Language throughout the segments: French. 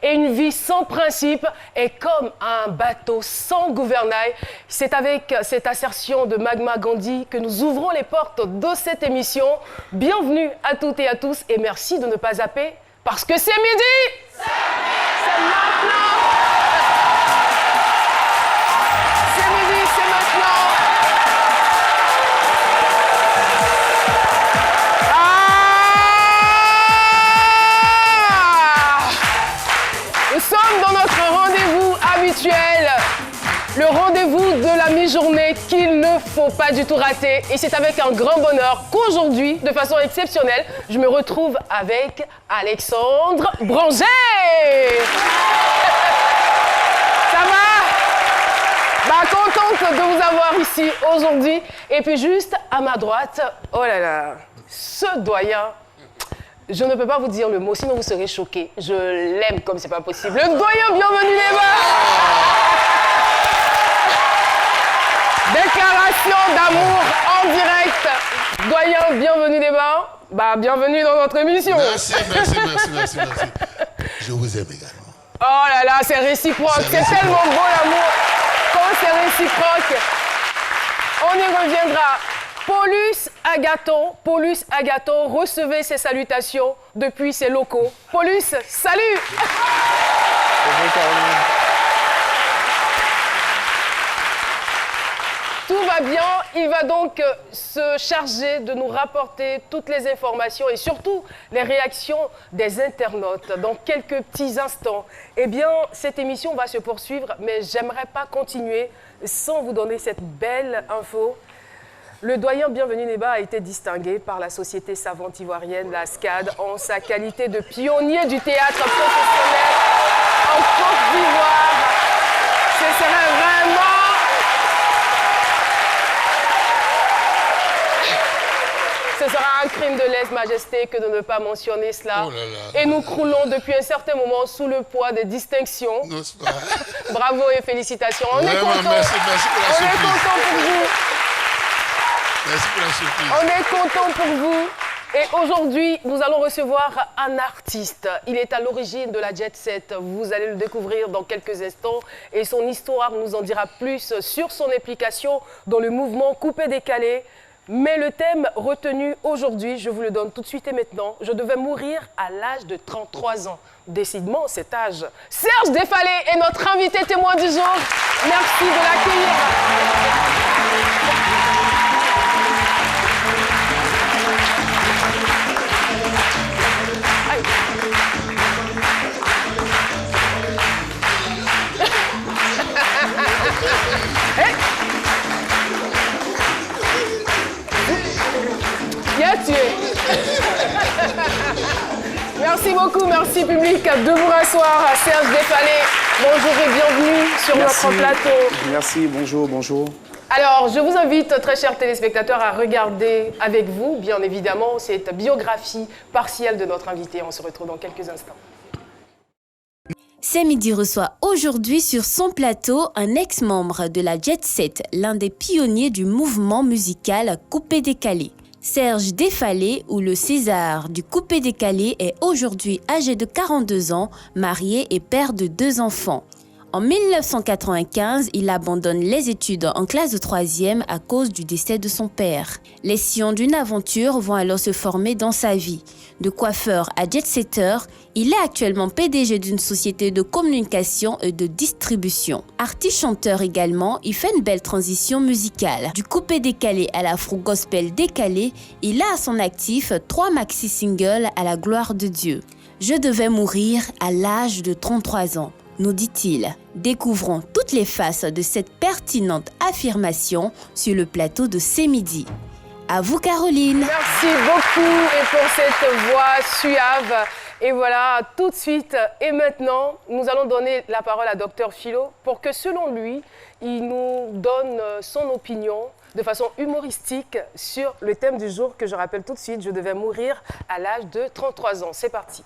et une vie sans principe est comme un bateau sans gouvernail. C'est avec cette assertion de Mahatma Gandhi que nous ouvrons les portes de cette émission. Bienvenue à toutes et à tous et merci de ne pas zapper parce que c'est midi. C'est maintenant. C'est midi, c'est maintenant. Nous sommes dans notre rendez-vous habituel, le rendez-vous de la mi-journée qu'il ne faut pas du tout rater. Et c'est avec un grand bonheur qu'aujourd'hui, de façon exceptionnelle, je me retrouve avec Alexandre Branger. Ça va? Contente de vous avoir ici aujourd'hui. Et puis juste à ma droite, oh là là, ce doyen. Je ne peux pas vous dire le mot, sinon vous serez choqués. Je l'aime comme c'est pas possible. Le doyen, bienvenue les bas. Déclaration d'amour en direct. Doyen, bienvenue les bas. Bienvenue dans notre émission. Merci. Je vous aime également. Oh là là, c'est réciproque. C'est tellement beau l'amour. Quand c'est réciproque, on y reviendra. Paulus Agathon, recevez ses salutations depuis ses locaux. Paulus, salut! Tout va bien, il va donc se charger de nous rapporter toutes les informations et surtout les réactions des internautes dans quelques petits instants. Eh bien, cette émission va se poursuivre, mais j'aimerais pas continuer sans vous donner cette belle info. Le doyen Bienvenue Néba a été distingué par la société savante ivoirienne, la SCAD, en sa qualité de pionnier du théâtre professionnel en Côte d'Ivoire. Ce serait vraiment... Ce sera un crime de lèse-majesté que de ne pas mentionner cela. Oh là là. Et nous croulons depuis un certain moment sous le poids des distinctions. Bravo et félicitations. On est content. Merci pour la surprise. On est content pour vous. Merci pour la surprise. On est content pour vous. Et aujourd'hui, nous allons recevoir un artiste. Il est à l'origine de la Jet Set. Vous allez le découvrir dans quelques instants. Et son histoire nous en dira plus sur son implication dans le mouvement Coupé-Décalé. Mais le thème retenu aujourd'hui, je vous le donne tout de suite et maintenant. Je devais mourir à l'âge de 33 ans. Décidément, cet âge. Serge Défalé est notre invité témoin du jour. Merci de l'accueillir. Bien tué. Merci beaucoup, merci public de vous rasseoir. Serge Défalé, bonjour et bienvenue sur notre plateau. Merci, bonjour. Alors, je vous invite, très chers téléspectateurs, à regarder avec vous, bien évidemment, cette biographie partielle de notre invité. On se retrouve dans quelques instants. C'est Midi reçoit aujourd'hui sur son plateau un ex-membre de la Jet Set, l'un des pionniers du mouvement musical Coupé-Décalé. Serge Défalé, ou le César du Coupé-Décalé, est aujourd'hui âgé de 42 ans, marié et père de 2 enfants. En 1995, il abandonne les études en classe de 3e à cause du décès de son père. Les sillons d'une aventure vont alors se former dans sa vie. De coiffeur à jet-setter, il est actuellement PDG d'une société de communication et de distribution. Artiste-chanteur également, il fait une belle transition musicale. Du coupé-décalé à l'afro-gospel décalé, il a à son actif 3 maxi-singles à la gloire de Dieu. Je devais mourir à l'âge de 33 ans. Nous dit-il. Découvrons toutes les faces de cette pertinente affirmation sur le plateau de C'est Midi. À vous, Caroline. Merci beaucoup et pour cette voix suave. Et voilà, tout de suite et maintenant, nous allons donner la parole à Dr Philo pour que, selon lui, il nous donne son opinion de façon humoristique sur le thème du jour que je rappelle tout de suite. Je devais mourir à l'âge de 33 ans. C'est parti.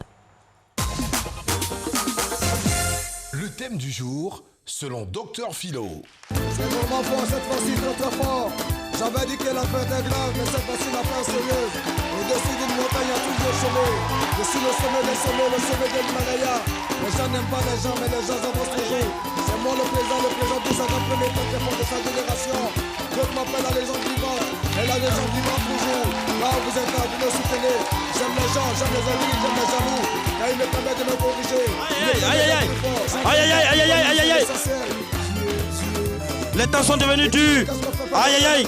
Le thème du jour, selon Dr Philo. C'est vraiment fort, cette fois-ci très fort. J'avais dit que la fête est grave, mais cette fois-ci la fin sérieuse. Au-dessus d'une montagne, il y a toujours chemin. Je suis le sommet des sommets, le sommet de l'Himalaya. Les gens n'aiment pas les gens, mais les gens avancent toujours. C'est moi le présent tout ça premier temps qui fort de sa génération. D'autres m'appellent la légende vivante, et la légende vivante toujours. Là où vous êtes là, vous me soutenez. J'aime les gens, j'aime les amis, j'aime les jaloux. Car il me permet de me corriger. Aïe. Les temps sont devenus durs. Aïe.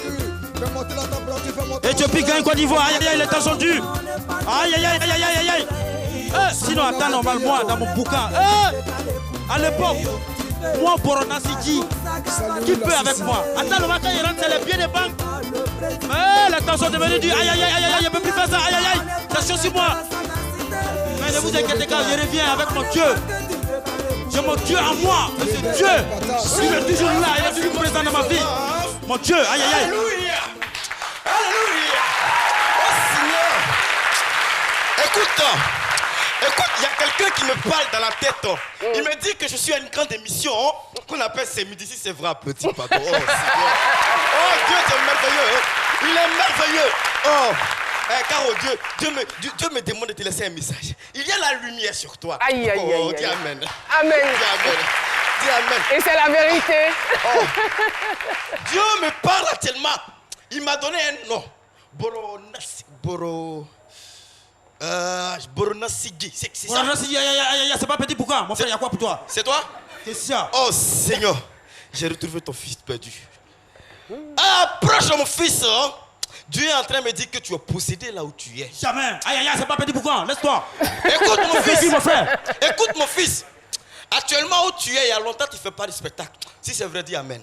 Éthiopie gagne Côte d'Ivoire. Aïe, les temps sont durs. Aïe. Sinon, attends, normalement, dans mon bouquin. À l'époque, moi, Borona Sidi, qui peut avec moi? Attends, le matin, il rentre, c'est les pieds des banques. Les temps sont devenus durs. Aïe, je ne peux plus faire ça. Aïe. Attention sur moi. Mais ne vous inquiétez pas, je reviens avec mon Dieu. J'ai mon Dieu en moi. Et c'est Dieu. Il est toujours là, il est toujours présent dans ma vie. Mon Dieu, aïe. Alléluia. Oh Seigneur. Écoute, il y a quelqu'un qui me parle dans la tête. Il me dit que je suis à une grande émission qu'on appelle C'est midi, si c'est vrai, petit pardon. Oh Seigneur. Oh Dieu, tu es merveilleux. Il est merveilleux. Oh. Caro, Dieu me demande de te laisser un message. Il y a la lumière sur toi. Aïe. Dis amen. Amen. Dis amen. Et c'est la vérité. Oh. Dieu me parle actuellement. Il m'a donné un nom. Boronasigi. C'est ça? Boronasigi, aïe, c'est pas petit pourquoi? Mon frère, il y a quoi pour toi? C'est toi? C'est ça. Oh Seigneur, j'ai retrouvé ton fils perdu. Approche mon fils. Dieu est en train de me dire que tu es possédé là où tu es. Jamais. Aïe, c'est pas petit pourquoi? Laisse-toi. Écoute mon fils. Mon frère. Écoute mon fils. Actuellement où tu es, il y a longtemps tu ne fais pas de spectacle. Si c'est vrai, dis amen.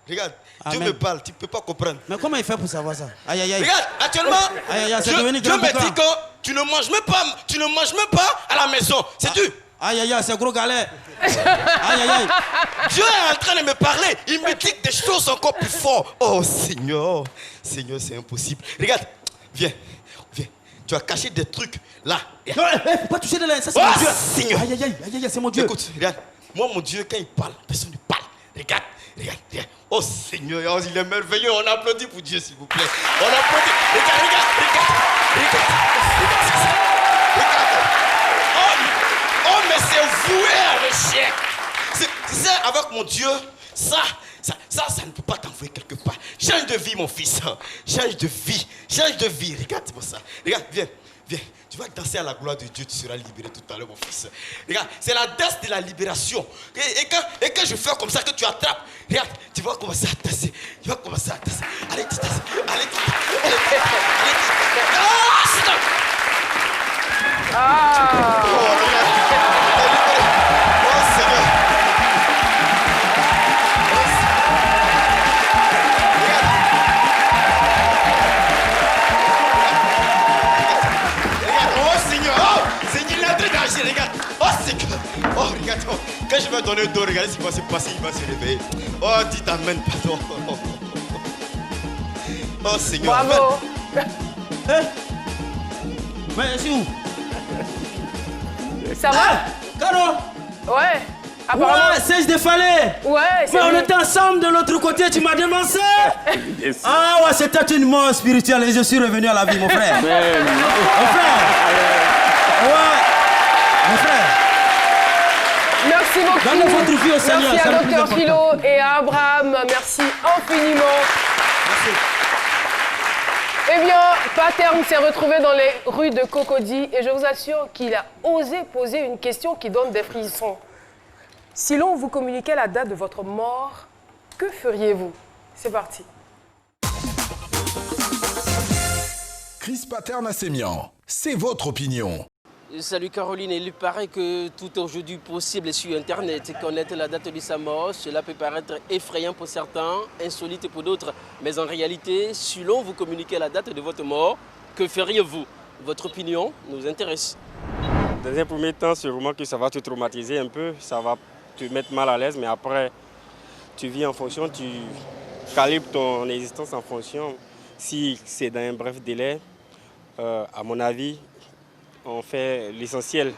Regarde, amen. Dieu me parle, tu ne peux pas comprendre. Mais comment il fait pour savoir ça? Aïe. Regarde, actuellement, c'est devenu Dieu me dit que tu ne manges même pas à la maison. C'est tu. Aïe, c'est gros galet. Aïe. Dieu est en train de me parler. Il me dit des choses encore plus fortes. Oh Seigneur, c'est impossible. Regarde, viens. Tu as caché des trucs là. Non, faut pas toucher de là. Ça, c'est mon Dieu. Seigneur. Aïe, c'est mon Dieu. Écoute, regarde. Moi, mon Dieu, quand il parle, personne ne parle. Regarde. Oh Seigneur, il est merveilleux. On applaudit pour Dieu, s'il vous plaît. On applaudit. Regarde. Oh, mais c'est voué à l'échec. C'est ça, avec mon Dieu, ça ne peut pas t'envoyer quelque part. Change de vie, mon fils. Change de vie. Regarde-moi ça. Regarde, viens. Tu vas danser à la gloire de Dieu, tu seras libéré tout à l'heure, mon fils. Regarde, c'est la danse de la libération. Et quand je fais comme ça, que tu attrapes, regarde, tu vas commencer à tasser. Allez, tu tasses. Allez. Ah! Oh, regarde. Oh, Seigneur. Regarde, regarde, quand je vais donner le dos, regardez ce qui va se passer, il va se réveiller. Oh, dis amen, pardon. Oh Seigneur. Bravo. Mais c'est où? Ça va? Caro. Ouais. Apparemment. Ouais, Serge Défalé. Ouais, c'est mais on lui. était ensemble de l'autre côté, tu m'as devancé. Ah ouais, c'était une mort spirituelle et je suis revenu à la vie, mon frère. Mon frère. Ouais. Mon frère. Merci beaucoup. Donnez votre vie au Seigneur. Merci c'est à le plus Dr important. Philo et à Abraham. Merci infiniment. Merci. Eh bien, Paterne s'est retrouvé dans les rues de Cocody et je vous assure qu'il a osé poser une question qui donne des frissons. Si l'on vous communiquait la date de votre mort, que feriez-vous? C'est parti. Chris Paterne à Sémian, c'est votre opinion. Salut Caroline, il paraît que tout est aujourd'hui possible sur Internet. Connaître la date de sa mort, cela peut paraître effrayant pour certains, insolite pour d'autres. Mais en réalité, si l'on vous communiquait la date de votre mort, que feriez-vous? Votre opinion nous intéresse. Dans un premier temps, sûrement que ça va te traumatiser un peu, ça va te mettre mal à l'aise, mais après, tu vis en fonction, tu calibres ton existence en fonction. Si c'est dans un bref délai, à mon avis, on fait l'essentiel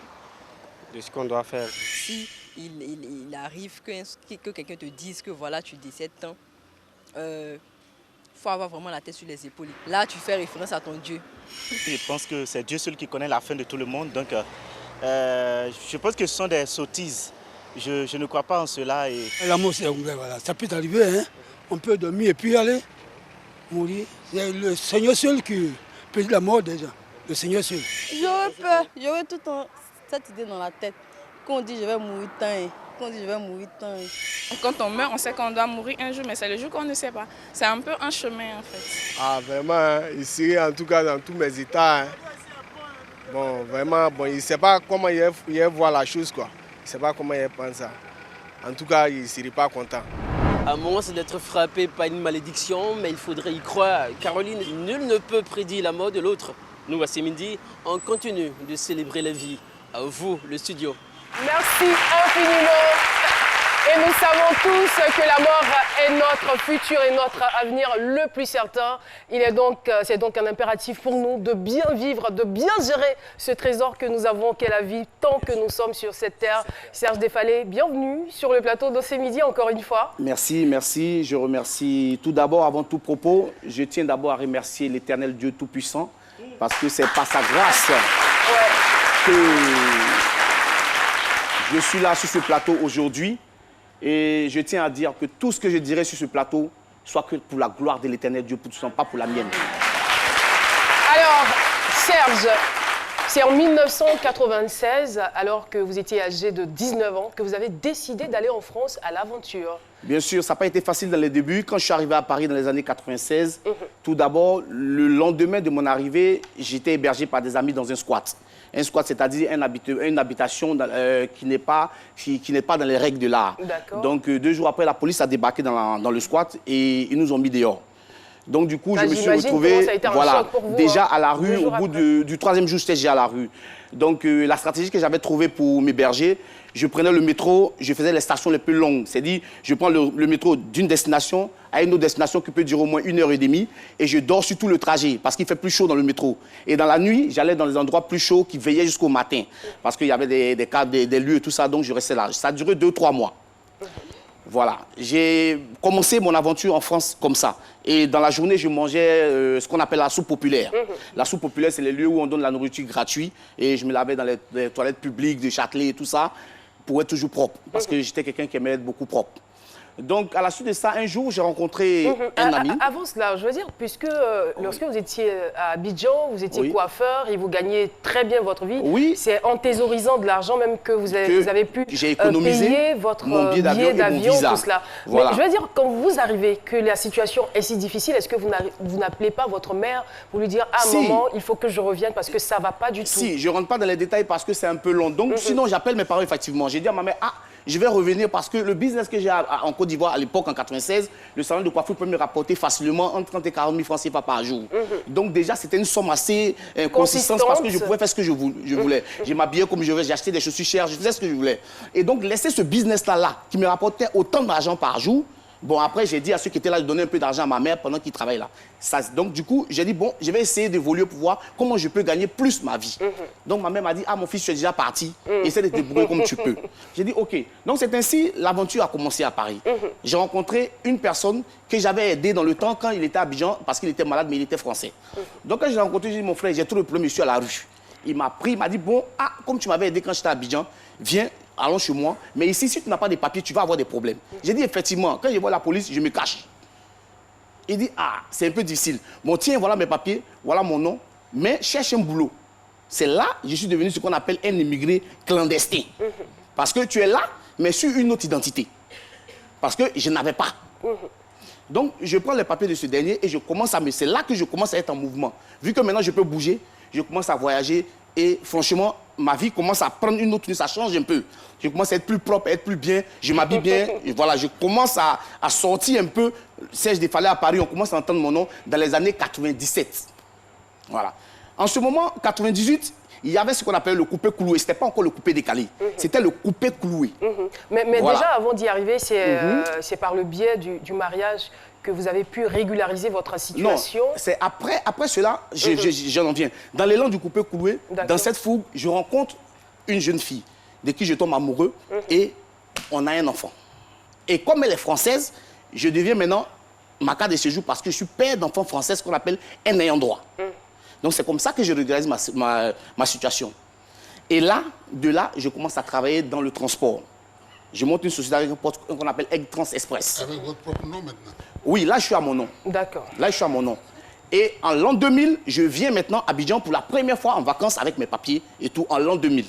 de ce qu'on doit faire. Si il arrive que quelqu'un te dise que voilà, tu décèdes tant, faut avoir vraiment la tête sur les épaules. Là, tu fais référence à ton Dieu. Je pense que c'est Dieu seul qui connaît la fin de tout le monde. Donc, je pense que ce sont des sottises. Je ne crois pas en cela. Et... L'amour, c'est voilà. Ça peut arriver. Hein? On peut dormir et puis aller mourir. C'est le Seigneur seul qui peut dire la mort déjà. Le Seigneur seul. J'aurais peur. J'aurais tout le temps cette idée dans la tête. Quand on dit je vais mourir tant. Quand on dit je vais mourir tant. Quand on meurt, on sait qu'on doit mourir un jour, mais c'est le jour qu'on ne sait pas. C'est un peu un chemin en fait. Ah vraiment, ici en tout cas dans tous mes états. Hein. Bon vraiment, bon, il ne sait pas comment il voit la chose quoi. Il ne sait pas comment il pense ça. En tout cas, il ne serait pas content. À moins c'est d'être frappé par une malédiction, mais il faudrait y croire. Caroline, nul ne peut prédire la mort de l'autre. Nous, voici midi, on continue de célébrer la vie. À vous, le studio. Merci infiniment. Et nous savons tous que la mort est notre futur et notre avenir le plus certain. C'est donc un impératif pour nous de bien vivre, de bien gérer ce trésor que nous avons, qu'est la vie, tant que nous sommes sur cette terre. Serge Defalé, bienvenue sur le plateau de ce midi encore une fois. Merci, merci. Je remercie tout d'abord, avant tout propos, je tiens d'abord à remercier l'Éternel Dieu Tout-Puissant parce que c'est par sa grâce que je suis là sur ce plateau aujourd'hui. Et je tiens à dire que tout ce que je dirai sur ce plateau soit que pour la gloire de l'Éternel Dieu Tout-Puissant, pas pour la mienne. Alors, Serge, c'est en 1996, alors que vous étiez âgé de 19 ans, que vous avez décidé d'aller en France à l'aventure. Bien sûr, ça n'a pas été facile dans les débuts. Quand je suis arrivé à Paris dans les années 96, tout d'abord, le lendemain de mon arrivée, j'étais hébergé par des amis dans un squat. Un squat, c'est-à-dire une habitation qui n'est pas dans les règles de l'art. Donc, 2 jours après, la police a débarqué dans le squat et ils nous ont mis dehors. Donc, du coup, je me suis retrouvé déjà à la rue. Au bout du 3e jour, j'étais déjà à la rue. Donc, la stratégie que j'avais trouvée pour m'héberger, je prenais le métro, je faisais les stations les plus longues. C'est-à-dire, je prends le métro d'une destination à une autre destination qui peut durer au moins 1h30 et je dors sur tout le trajet parce qu'il fait plus chaud dans le métro. Et dans la nuit, j'allais dans des endroits plus chauds qui veillaient jusqu'au matin parce qu'il y avait des cadres, des lieux et tout ça, donc je restais là. Ça a duré 2-3 mois. Voilà, j'ai commencé mon aventure en France comme ça. Et dans la journée, je mangeais ce qu'on appelle la soupe populaire. La soupe populaire, c'est les lieux où on donne la nourriture gratuite. Et je me lavais dans les toilettes publiques de Châtelet et tout ça pour être toujours propre. Parce que j'étais quelqu'un qui aimait être beaucoup propre. Donc, à la suite de ça, un jour, j'ai rencontré un ami. Avant cela, je veux dire, puisque lorsque vous étiez à Abidjan, vous étiez coiffeur et vous gagnez très bien votre vie. Oui. C'est en thésaurisant de l'argent même que vous avez pu payer votre billet d'avion, tout cela. Voilà. Mais je veux dire, quand vous arrivez, que la situation est si difficile, est-ce que vous n'appelez pas votre mère pour lui dire « Ah, maman, il faut que je revienne parce que ça ne va pas du tout ». Si, je ne rentre pas dans les détails parce que c'est un peu long. Donc, sinon, j'appelle mes parents, effectivement. J'ai dit à ma mère « Ah, je vais revenir parce que le business que j'ai en Côte d'Ivoire à l'époque, en 96, le salon de coiffure peut me rapporter facilement entre 30 et 40 000 francs CFA par jour. Donc déjà, c'était une somme assez consistante parce que je pouvais faire ce que je voulais. Je m'habillais comme je voulais, j'ai acheté des chaussures chères, je faisais ce que je voulais. Et donc, laisser ce business-là, qui me rapportait autant d'argent par jour, bon, après, j'ai dit à ceux qui étaient là de donner un peu d'argent à ma mère pendant qu'ils travaillent là. Donc, du coup, j'ai dit, bon, je vais essayer d'évoluer pour voir comment je peux gagner plus ma vie. Donc, ma mère m'a dit, ah, mon fils, tu es déjà parti. Essaie de te débrouiller comme tu peux. J'ai dit, OK. Donc, c'est ainsi, l'aventure a commencé à Paris. J'ai rencontré une personne que j'avais aidé dans le temps quand il était à Abidjan, parce qu'il était malade, mais il était français. Donc, quand j'ai rencontré, j'ai dit, mon frère, j'ai trouvé le problème, je suis à la rue. Il m'a pris, il m'a dit, bon, ah, comme tu m'avais aidé quand j'étais à Abidjan, viens, allons chez moi. Mais ici, si tu n'as pas de papiers, tu vas avoir des problèmes. J'ai dit, effectivement, quand je vois la police, je me cache. Il dit, ah, c'est un peu difficile. Bon, tiens, voilà mes papiers, voilà mon nom, mais cherche un boulot. C'est là que je suis devenu ce qu'on appelle un immigré clandestin. Parce que tu es là, mais sur une autre identité. Parce que je n'avais pas. Donc, je prends les papiers de ce dernier et je commence à c'est là que je commence à être en mouvement. Vu que maintenant, je peux bouger, je commence à voyager et franchement, ma vie commence à prendre une autre, ça change un peu. Je commence à être plus propre, à être plus bien, je m'habille bien. Et voilà, je commence à sortir un peu. Serge Defalé à Paris, on commence à entendre mon nom dans les années 97. Voilà. En ce moment, 98, il y avait ce qu'on appelait le coupé cloué. Ce n'était pas encore le coupé décalé. C'était le coupé cloué. Mais voilà. Déjà, avant d'y arriver, c'est par le biais du mariage que vous avez pu régulariser votre situation. Non, c'est après cela, j'en viens. Dans l'élan du coupé cloué, dans cette fougue, je rencontre une jeune fille de qui je tombe amoureux et on a un enfant. Et comme elle est française, je deviens maintenant ma carte de séjour parce que je suis père d'enfants français, ce qu'on appelle un ayant droit. Donc c'est comme ça que je régularise ma situation. Et là, de là, je commence à travailler dans le transport. Je monte une société avec un pote qu'on appelle Egg Trans Express. Avec votre propre nom maintenant? Oui, là je suis à mon nom. D'accord. Là je suis à mon nom. Et en l'an 2000, je viens maintenant à Abidjan pour la première fois en vacances avec mes papiers et tout, en l'an 2000.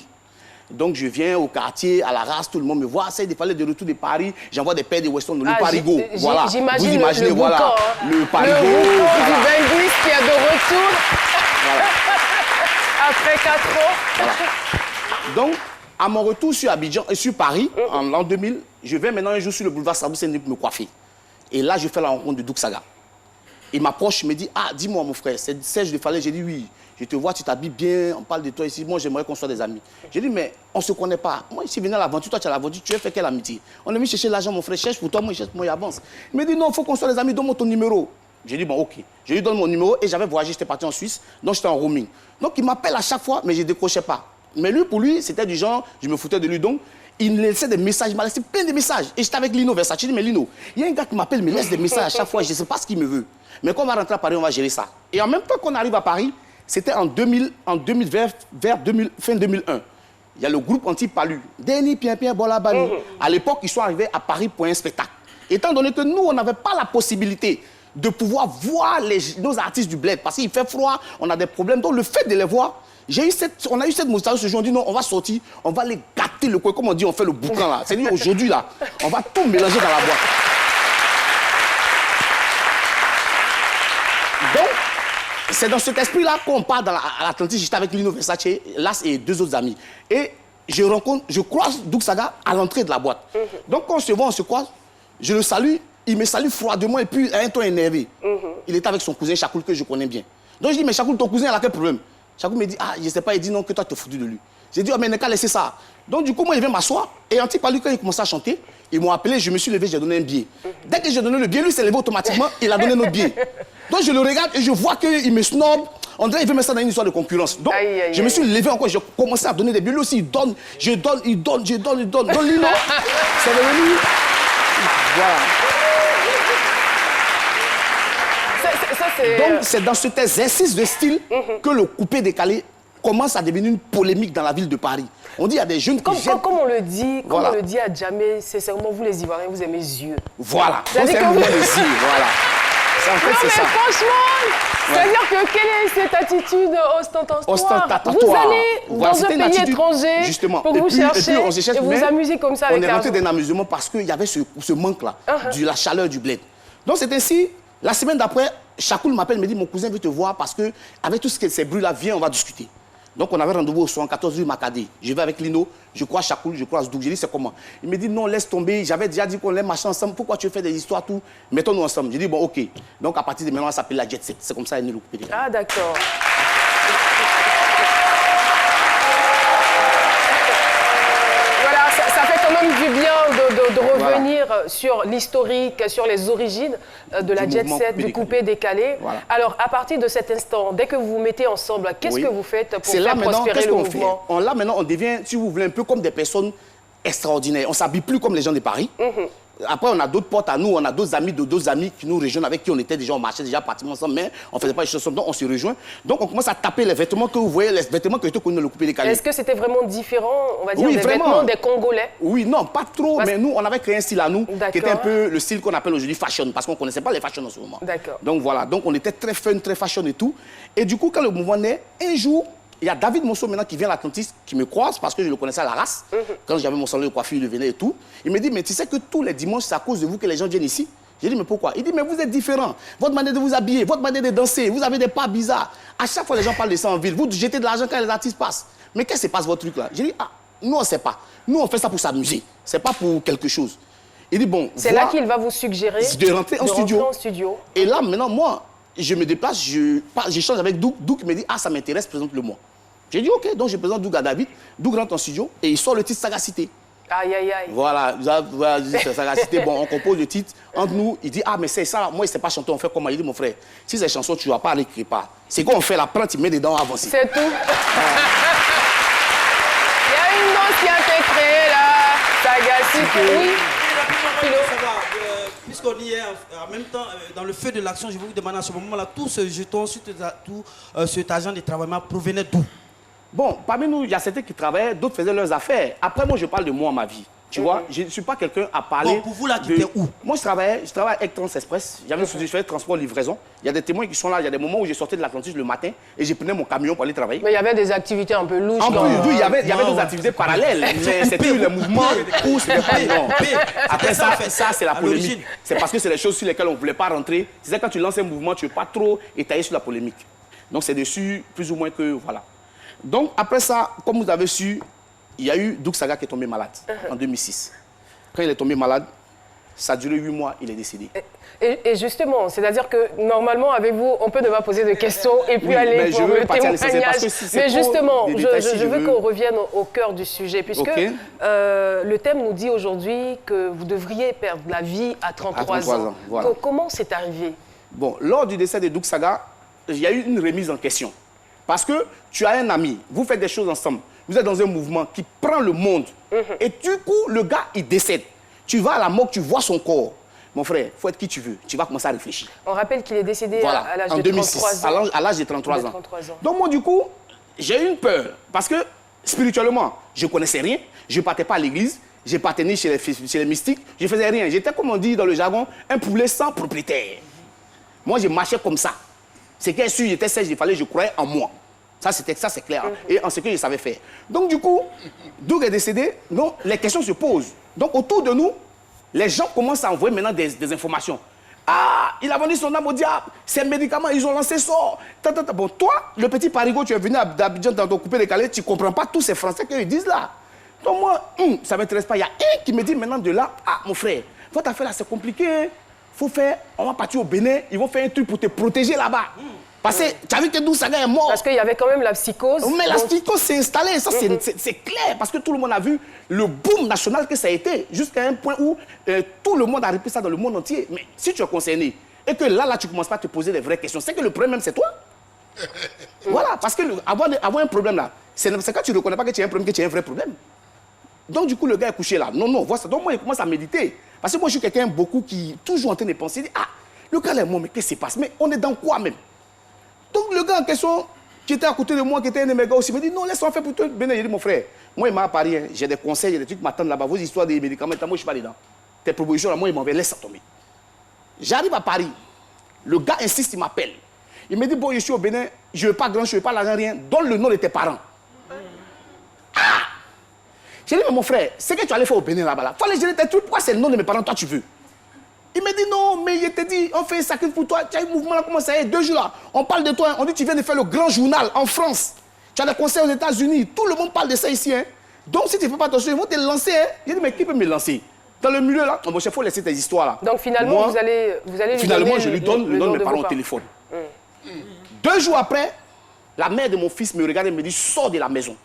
Donc je viens au quartier, à la race, tout le monde me voit, c'est des falaises de retour de Paris, j'envoie des paires de Weston, le Parigo. Voilà. J'imagine vous imaginez, le voilà, boucan, hein. le Parigo. Le boucan voilà. du Benguis qui est de retour après 4 ans. Voilà. Donc, à mon retour sur Abidjan et sur Paris, en l'an 2000, je vais maintenant un jour sur le boulevard Sardou Saint-Denis pour me coiffer. Et là, je fais la rencontre de Doug Saga. Il m'approche, il me dit, ah, dis-moi mon frère, c'est Serge de Falais. J'ai dit, oui, je te vois, tu t'habilles bien, on parle de toi ici, moi j'aimerais qu'on soit des amis. J'ai dit, mais on ne se connaît pas. Moi, ici, venu à l'aventure, toi tu as l'aventure, tu as fait quelle amitié? On est venu chercher l'argent, mon frère, cherche pour toi, moi, il cherche pour moi, il avance. Il me dit, non, il faut qu'on soit des amis, donne-moi ton numéro. J'ai dit, bon, ok. Je lui donne mon numéro et j'avais voyagé, j'étais parti en Suisse, donc j'étais en roaming. Donc il m'appelle à chaque fois, mais je ne décrochais pas. Mais lui, pour lui, c'était du genre, je me foutais de lui, donc il me laissait des messages, il m'a laissé plein de messages. Et j'étais avec Lino Versace. Je dis, mais Lino, il y a un gars qui m'appelle, me laisse des messages à chaque fois, je ne sais pas ce qu'il me veut. Mais quand on va rentrer à Paris, on va gérer ça. Et en même temps qu'on arrive à Paris, c'était en 2000 fin 2001. Il y a le groupe Anti-Palu. Denis, Pierre, Bolabani. À l'époque, ils sont arrivés à Paris pour un spectacle. Étant donné que nous, on n'avait pas la possibilité de pouvoir voir nos artistes du bled, parce qu'il fait froid, on a des problèmes. Donc le fait de les voir, on a eu cette motivation ce jour, on dit non, on va sortir, on va les gâter le coin, comme on dit, on fait le boucan là. C'est-à-dire aujourd'hui là, on va tout mélanger dans la boîte. Donc, c'est dans cet esprit-là qu'on part à l'Atlantique. J'étais avec Lino Versace, Las et 2 autres amis. Et je croise Doug Saga à l'entrée de la boîte. Donc quand on se voit, on se croise, je le salue, il me salue froidement et puis à un ton énervé. Il était avec son cousin Chakoul que je connais bien. Donc je dis, mais Chakoul, ton cousin, il a quel problème? Chakoul me dit, ah, je ne sais pas, il dit non, que toi, tu es foutu de lui. J'ai dit, oh, mais il n'a qu'à laisser ça. Donc du coup, moi, il vient m'asseoir. Et Anti-Palu, quand il commençait à chanter, ils m'ont appelé, je me suis levé, j'ai donné un billet. Dès que j'ai donné le billet, lui s'est levé automatiquement, il a donné notre billet. Donc je le regarde et je vois qu'il me snob. On dirait qu'il veut mettre ça dans une histoire de concurrence. Donc je me suis levé encore, j'ai commencé à donner des billets. Lui aussi, il donne, je donne, il donne. Donc lui, non, c'est devenu... Voilà. Donc c'est dans cet exercice de style que le coupé-décalé commence à devenir une polémique dans la ville de Paris. On dit il y a des jeunes qui comme on le dit, voilà. Comme on le dit à Djamé, c'est vraiment vous les Ivoiriens, vous aimez les yeux. Voilà. Donc c'est un mouvement des yeux, voilà. En fait, non mais ça. Franchement, c'est-à-dire que quelle est cette attitude ostentatoire? Vous allez dans un pays étranger justement. Pour vous chercher et vous amuser comme ça avec on est rentré d'un amusement parce qu'il y avait ce manque-là, de la chaleur du bled. Donc c'est ainsi, la semaine d'après, Chakoul m'appelle, me dit, mon cousin veut te voir parce que avec tout ces bruits-là, viens, on va discuter. Donc on avait rendez-vous au 74 rue Macadé. Je vais avec Lino, je croise Chakoul, je croise Doug. J'ai dit, c'est comment? Il me dit, non, laisse tomber. J'avais déjà dit qu'on allait marcher ensemble. Pourquoi tu fais des histoires, tout? Mettons-nous ensemble. J'ai dit, bon, ok. Donc à partir de maintenant, ça s'appelle la Jet Set. C'est comme ça qu'elle est le coupé. Ah, d'accord. Voilà, ça fait quand même du bien de revenir sur l'historique, sur les origines de la Jet Set, du coupé-décalé. Voilà. Alors, à partir de cet instant, dès que vous vous mettez ensemble, qu'est-ce que vous faites pour faire prospérer le mouvement? Là, maintenant, on devient, si vous voulez, un peu comme des personnes extraordinaires. On ne s'habille plus comme les gens de Paris. Après, on a d'autres potes à nous, on a d'autres amis de d'autres amis qui nous rejoignent, avec qui on était déjà, on marchait déjà pratiquement ensemble, mais on ne faisait pas les choses ensemble, donc on se rejoint. Donc on commence à taper les vêtements que vous voyez, les vêtements que étaient connus le coupé-décalé. Est-ce que c'était vraiment différent, on va dire, des vêtements des Congolais? Oui, non, pas trop, mais nous, on avait créé un style à nous, qui était un peu le style qu'on appelle aujourd'hui fashion, parce qu'on ne connaissait pas les fashions en ce moment. D'accord. Donc voilà, donc on était très fun, très fashion et tout. Et du coup, quand le mouvement naît, un jour, il y a David Monceau maintenant qui vient à l'Atlantis, qui me croise parce que je le connaissais à la race. Quand j'avais mon salon de coiffure, il venait et tout. Il me dit, mais tu sais que tous les dimanches, c'est à cause de vous que les gens viennent ici. J'ai dit, mais pourquoi? Il dit, mais vous êtes différents. Votre manière de vous habiller, votre manière de danser, vous avez des pas bizarres. À chaque fois, les gens parlent de ça en ville. Vous jetez de l'argent quand les artistes passent. Mais qu'est-ce qui se passe, votre truc là? J'ai dit, ah, nous, on ne sait pas. Nous, on fait ça pour s'amuser. Ce n'est pas pour quelque chose. Il dit, bon. C'est là qu'il va vous suggérer de rentrer en studio. Et là, maintenant, moi, je me déplace, j'échange avec Doug. Doug me dit, ah, ça m'intéresse, présente-le-moi. J'ai dit, ok, donc je présente Doug à David. Doug rentre en studio et il sort le titre Sagacité. Aïe, aïe, aïe. Voilà, c'est Sagacité. Bon, on compose le titre. Entre nous, il dit, ah, mais c'est ça, moi, il ne sait pas chanter, on fait comment? Il dit, mon frère, si c'est chanson, tu ne vas pas l'écrire pas. C'est quoi on fait, la prend, tu mets dedans, avancer. C'est tout. Il y a une danse qui a été créée là. Sagacité, oui. puisqu'on y est en même temps dans le feu de l'action, je vais vous demander à ce moment-là, tout ce jeton, tout cet agent de travail provenait d'où? Bon, parmi nous, il y a certains qui travaillaient, d'autres faisaient leurs affaires. Après, moi, je parle de moi, ma vie. Tu vois, je ne suis pas quelqu'un à parler. Bon, pour vous, là, qui était où? Moi, je travaille avec Trans Express. Je faisais transport livraison. Il y a des témoins qui sont là. Il y a des moments où je sortais de l'Atlantique le matin et je prenais mon camion pour aller travailler. Mais il y avait des activités un peu louches. Oui, il y avait d'autres activités parallèles. Mais c'était le mouvement où c'était pas non. Après ça c'est la polémique. C'est parce que c'est les choses sur lesquelles on ne voulait pas rentrer. C'est quand tu lances un mouvement, tu ne veux pas trop étayer sur la polémique. Donc, c'est dessus, plus ou moins que voilà. Donc, après ça, comme vous avez su, il y a eu Doug Saga qui est tombé malade en 2006. Quand il est tombé malade, ça a duré 8 mois, il est décédé. Et justement, c'est-à-dire que normalement, avec vous, on peut ne pas poser de questions et puis aller pour le témoignage. Mais justement, je veux qu'on revienne au cœur du sujet, puisque le thème nous dit aujourd'hui que vous devriez perdre la vie à 33 ans. Voilà. Comment c'est arrivé? Bon, lors du décès de Doug Saga, il y a eu une remise en question. Parce que tu as un ami, vous faites des choses ensemble, vous êtes dans un mouvement qui prend le monde. Et du coup, le gars, il décède. Tu vas à la morgue, tu vois son corps. Mon frère, il faut être qui tu veux. Tu vas commencer à réfléchir. On rappelle qu'il est décédé à l'âge de 33 ans. À l'âge de 33 ans. Donc moi, du coup, j'ai eu une peur. Parce que, spirituellement, je ne connaissais rien. Je ne partais pas à l'église. Je ne partais ni chez les mystiques. Je ne faisais rien. J'étais, comme on dit dans le jargon, un poulet sans propriétaire. Moi, je marchais comme ça. C'est qu'un sûr, j'étais sage, il fallait, je croyais en moi. Ça, c'est clair. Et en ce que je savais faire. Donc, du coup, Doug est décédé. Donc, les questions se posent. Donc, autour de nous, les gens commencent à envoyer maintenant des informations. Ah, il a vendu son âme au diable. Ces médicaments, ils ont lancé ça. Bon, toi, le petit parigot, tu es venu d'Abidjan dans ton coupé décalé, tu ne comprends pas tous ces Français qu'ils disent là. Donc, moi, ça ne m'intéresse pas. Il y a un qui me dit maintenant de là, ah, mon frère, votre affaire là, c'est compliqué. On va partir au Bénin, ils vont faire un truc pour te protéger là-bas. Parce que tu as vu que Doug Saga est mort. Parce qu'il y avait quand même la psychose. Mais la psychose s'est installée, ça c'est clair. Parce que tout le monde a vu le boom national que ça a été. Jusqu'à un point où tout le monde a repris ça dans le monde entier. Mais si tu es concerné et que là tu ne commences pas à te poser des vraies questions, c'est que le problème même c'est toi. Voilà, parce que avoir un problème là, c'est quand tu ne reconnais pas que tu as un problème, que tu as un vrai problème. Donc du coup le gars est couché là. Non, voilà ça. Donc moi il commence à méditer. Parce que moi je suis quelqu'un qui toujours en train de penser, ah, le gars là est mort, mais qu'est-ce qui se passe? Mais on est dans quoi même? Donc le gars en question, qui était à côté de moi, qui était un de mes gars aussi, me dit non, laisse-moi faire pour toi. Ben, j'ai dit mon frère, moi il m'a à Paris, hein. J'ai des conseils, j'ai des trucs qui m'attendent là-bas, vos histoires des médicaments, moi je suis pas dedans. Tes propositions là, moi il m'en laisse ça tomber. J'arrive à Paris, le gars insiste, il m'appelle. Il me dit bon, je suis au Bénin, je ne veux pas grand, je ne veux pas l'argent, rien, donne le nom de tes parents. Ah! J'ai dit mais mon frère, c'est que tu allais faire au Bénin là-bas, là. Fallait gérer tes trucs, pourquoi c'est le nom de mes parents, toi tu veux? Il me dit non, mais il te dit, on fait un sacrifice pour toi. Tu as eu un mouvement là, comment ça y est, 2 jours là. On parle de toi, on dit tu viens de faire le grand journal en France. Tu as des conseils aux États-Unis, tout le monde parle de ça ici. Hein. Donc si tu ne fais pas attention, ils vont te lancer. Hein. J'ai dit mais qui peut me lancer? Dans le milieu là, bon, il faut laisser tes histoires là. Donc finalement, moi, vous allez finalement, je lui donne le nom de mes parents au téléphone. 2 jours après, la mère de mon fils me regarde et me dit sors de la maison.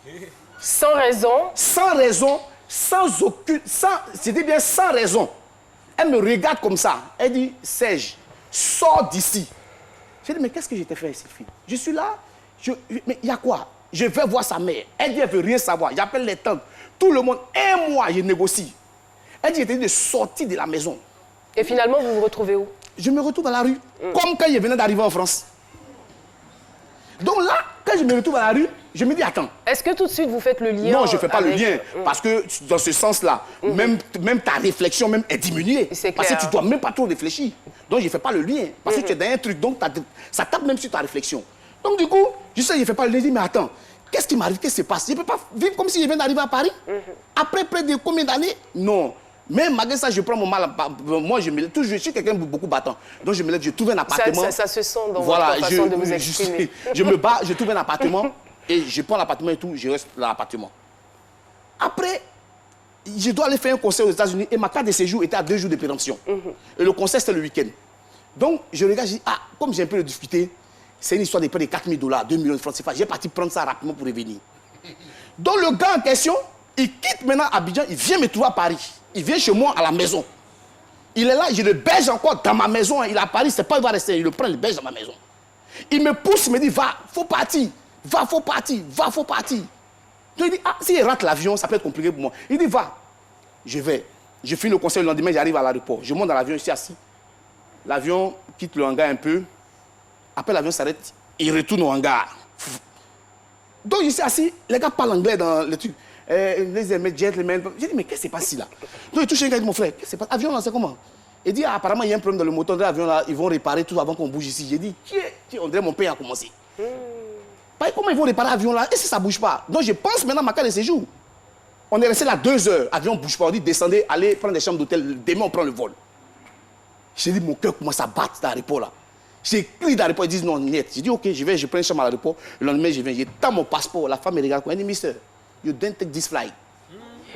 Sans raison? Sans raison, sans aucune, c'était bien sans raison. Elle me regarde comme ça. Elle dit, Serge, sors d'ici. J'ai dit, mais qu'est-ce que je t'ai fait, cette fille? Je suis là. Mais il y a quoi? Je vais voir sa mère. Elle dit, elle ne veut rien savoir. J'appelle les tantes. Tout le monde. 1 mois, je négocie. Elle dit, j'étais dit de sortir de la maison. Et finalement, vous vous retrouvez où? Je me retrouve dans la rue. Comme quand je venais d'arriver en France. Donc là, quand je me retrouve à la rue, je me dis, attends. Est-ce que tout de suite vous faites le lien? Non, je ne fais pas le lien. Parce que dans ce sens-là, même ta réflexion même est diminuée. Parce que tu ne dois même pas trop réfléchir. Donc je ne fais pas le lien. Parce que tu es dans un truc, donc ça tape même sur ta réflexion. Donc du coup, je sais, je ne fais pas le lien. Je dis, mais attends, qu'est-ce qui m'arrive? Qu'est-ce qui se passe? Je ne peux pas vivre comme si je viens d'arriver à Paris. Après près de combien d'années? Non. Même malgré ça, je prends mon mal. Moi, je suis quelqu'un de beaucoup battant. Donc je me lève, je trouve un appartement. Ça se sent dans votre façon de vous exprimer. Je me bats, je trouve un appartement. Et je prends l'appartement et tout, je reste dans l'appartement. Après, je dois aller faire un concert aux États-Unis et ma carte de séjour était à 2 jours de péremption. Et le concert, c'était le week-end. Donc, je regarde, je dis, ah, comme j'ai un peu de difficulté, c'est une histoire de près de 4 000 $, 2 millions de francs CFA. J'ai parti prendre ça rapidement pour revenir. Donc, le gars en question, il quitte maintenant Abidjan, il vient me trouver à Paris. Il vient chez moi à la maison. Il est là, je le berge encore dans ma maison. Il est à Paris, c'est pas il va rester, il le prend, il le berge dans ma maison. Il me pousse, il me dit, va, faut partir. Va, faut partir, va, faut partir. Donc il dit, ah, s'il rate l'avion, ça peut être compliqué pour moi. Il dit, va. Je vais. Je finis le concert le lendemain, j'arrive à l'aéroport. Je monte dans l'avion, je suis assis. L'avion quitte le hangar un peu. Après, l'avion s'arrête, il retourne au hangar. Donc, je suis assis, les gars parlent anglais dans le truc. Les gentlemen. J'ai dit, mais qu'est-ce qui s'est passé là? Donc, il touche un gars, il dit, mon frère, qu'est-ce qui s'est passé? Avion là, c'est comment? Il dit, ah, apparemment, il y a un problème dans le moteur de l'avion là, ils vont réparer tout avant qu'on bouge ici. J'ai dit, on dirait mon père a commencé. Comment ils vont réparer l'avion là? Et si ça ne bouge pas? Donc, je pense maintenant à ma carte de séjour. On est resté là 2 heures, l'avion ne bouge pas. On dit, descendez, allez prendre des chambres d'hôtel, demain on prend le vol. J'ai dit, mon cœur commence à battre dans l'aéroport là. J'ai écrit dans l'aéroport, ils disent non, net. J'ai dit, ok, je prends une chambre à l'aéroport. Le lendemain, je viens, j'ai tant mon passeport. La femme me regarde, elle dit, mister, you don't take this flight.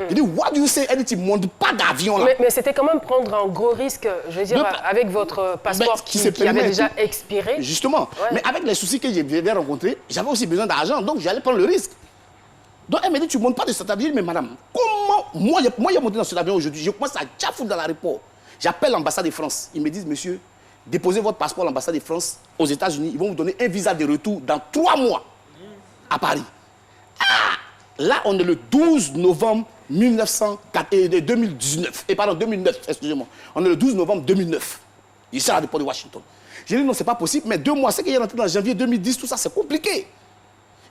J'ai dit, what do you say? Elle dit, tu ne montes pas d'avion là. Mais c'était quand même prendre un gros risque, je veux dire, avec votre passeport qui avait déjà expiré. Justement. Ouais. Mais avec les soucis que j'ai rencontrés, j'avais aussi besoin d'argent, donc j'allais prendre le risque. Donc elle me dit, tu ne montes pas de cet avion. Mais madame, comment moi, j'ai monté dans cet avion aujourd'hui, je commence à déjà dans l'aéroport. J'appelle l'ambassade de France. Ils me disent, monsieur, déposez votre passeport à l'ambassade de France aux États-Unis. Ils vont vous donner un visa de retour dans 3 mois à Paris. Ah, là, on est le 12 novembre 2019. Pardon, 2009, excusez-moi. On est le 12 novembre 2009. Ici à l'aéroport de Washington. J'ai dit, non, c'est pas possible, mais 2 mois, c'est qu'il est rentré dans janvier 2010, tout ça, c'est compliqué.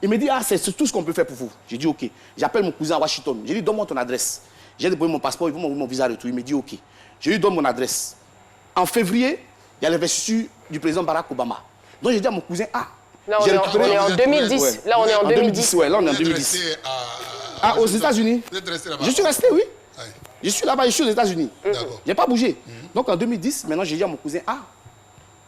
Il me dit, ah, c'est tout ce qu'on peut faire pour vous. J'ai dit, ok. J'appelle mon cousin à Washington. J'ai dit, donne-moi ton adresse. J'ai déposé mon passeport, ils vont m'envoyer mon visa retour. Il me dit, ok. Je lui donne mon adresse. En février, il y a l'investiture du président Barack Obama. Donc j'ai dit à mon cousin, ah, là, on est en 2010. Ouais. Là, on est en 2010. Ouais, là, on est en 2010. Aux États-Unis. Je suis resté, oui. Je suis là-bas, je suis aux États-Unis. Je n'ai pas bougé. Donc en 2010, maintenant, j'ai dit à mon cousin, ah,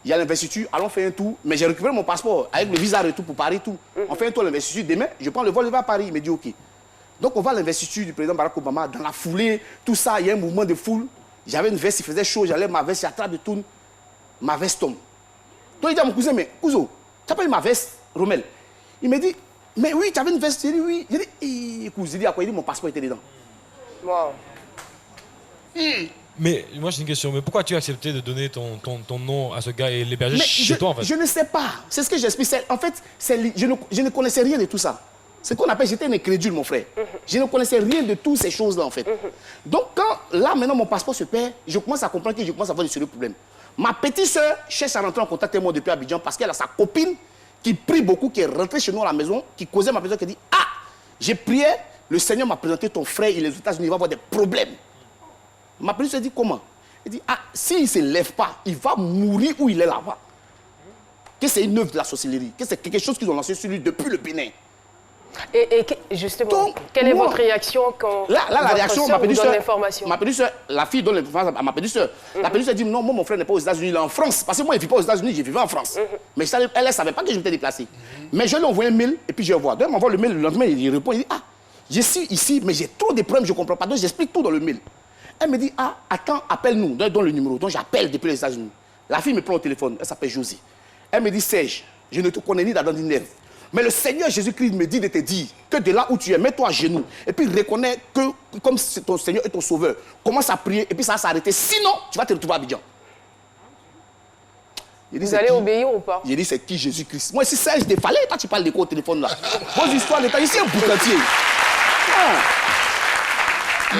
il y a l'investiture, allons faire un tour. Mais j'ai récupéré mon passeport avec le visa retour pour Paris, tout. On fait un tour à l'investiture. Demain, je prends le vol, je vais à Paris. Il me dit, ok. Donc on va à l'investiture du président Barack Obama. Dans la foulée, tout ça, il y a un mouvement de foule. J'avais une veste, il faisait chaud, j'allais ma veste, j'attrape de tourne, ma veste tombe. Donc il dit à mon cousin, mais Couso, tu as pas eu ma veste, Rommel? Il me dit, mais oui, tu avais une veste. J'ai dit, oui. J'ai dit, écoute, à quoi? Il dit, mon passeport était dedans. Wow. Mais moi j'ai une question, mais pourquoi tu as accepté de donner ton nom à ce gars et l'héberger chez toi en fait? Je ne sais pas, c'est ce que j'explique. En fait, je ne connaissais rien de tout ça. C'est ce qu'on appelle, j'étais un incrédule, mon frère. Je ne connaissais rien de toutes ces choses-là, en fait. Donc, quand, là, maintenant, mon passeport se perd, je commence à comprendre que je commence à avoir des sérieux problèmes. Ma petite soeur cherche à rentrer en contact avec moi depuis Abidjan parce qu'elle a sa copine qui prie beaucoup, qui est rentrée chez nous à la maison, qui causait ma maison, qui dit, ah, j'ai prié, le Seigneur m'a présenté ton frère, il est aux États-Unis, il va avoir des problèmes. Ma petite soeur dit, comment? Elle dit, ah, s'il ne se lève pas, il va mourir où il est là-bas. Que c'est une œuvre de la sorcellerie, que c'est quelque chose qu'ils ont lancé sur lui depuis le Bénin. Et justement, donc, quelle est votre réaction quand la réaction, ma petite soeur, l'information? Ma petite soeur, la fille donne l'information à ma petite soeur. La petite soeur dit non, moi mon frère n'est pas aux États-Unis, il est en France. Parce que moi, je ne vis pas aux États-Unis, je vivais en France. Mais elle ne savait pas que je m'étais déplacé. Mais je lui ai envoyé un mail et puis je vois. Donc, elle m'envoie le mail, le lendemain, il répond, il dit, ah, je suis ici, mais j'ai trop de problèmes, je ne comprends pas. Donc, j'explique tout dans le mail. Elle me dit, ah, attends, appelle-nous, donne le numéro. Donc, j'appelle depuis les États-Unis. La fille me prend au téléphone, elle s'appelle Josie. Elle me dit, Serge, je ne te connais ni d'Adam ni d'Ève. Mais le Seigneur Jésus-Christ me dit de te dire que de là où tu es, mets-toi à genoux. Et puis reconnais que comme ton Seigneur est ton sauveur, commence à prier et puis ça va s'arrêter. Sinon, tu vas te retrouver à Abidjan. Vous allez obéir ou pas? J'ai dit, c'est qui Jésus-Christ? Moi, si Serge Défalé, toi tu parles de quoi au téléphone là? Vos histoires d'état, ici un boucantier.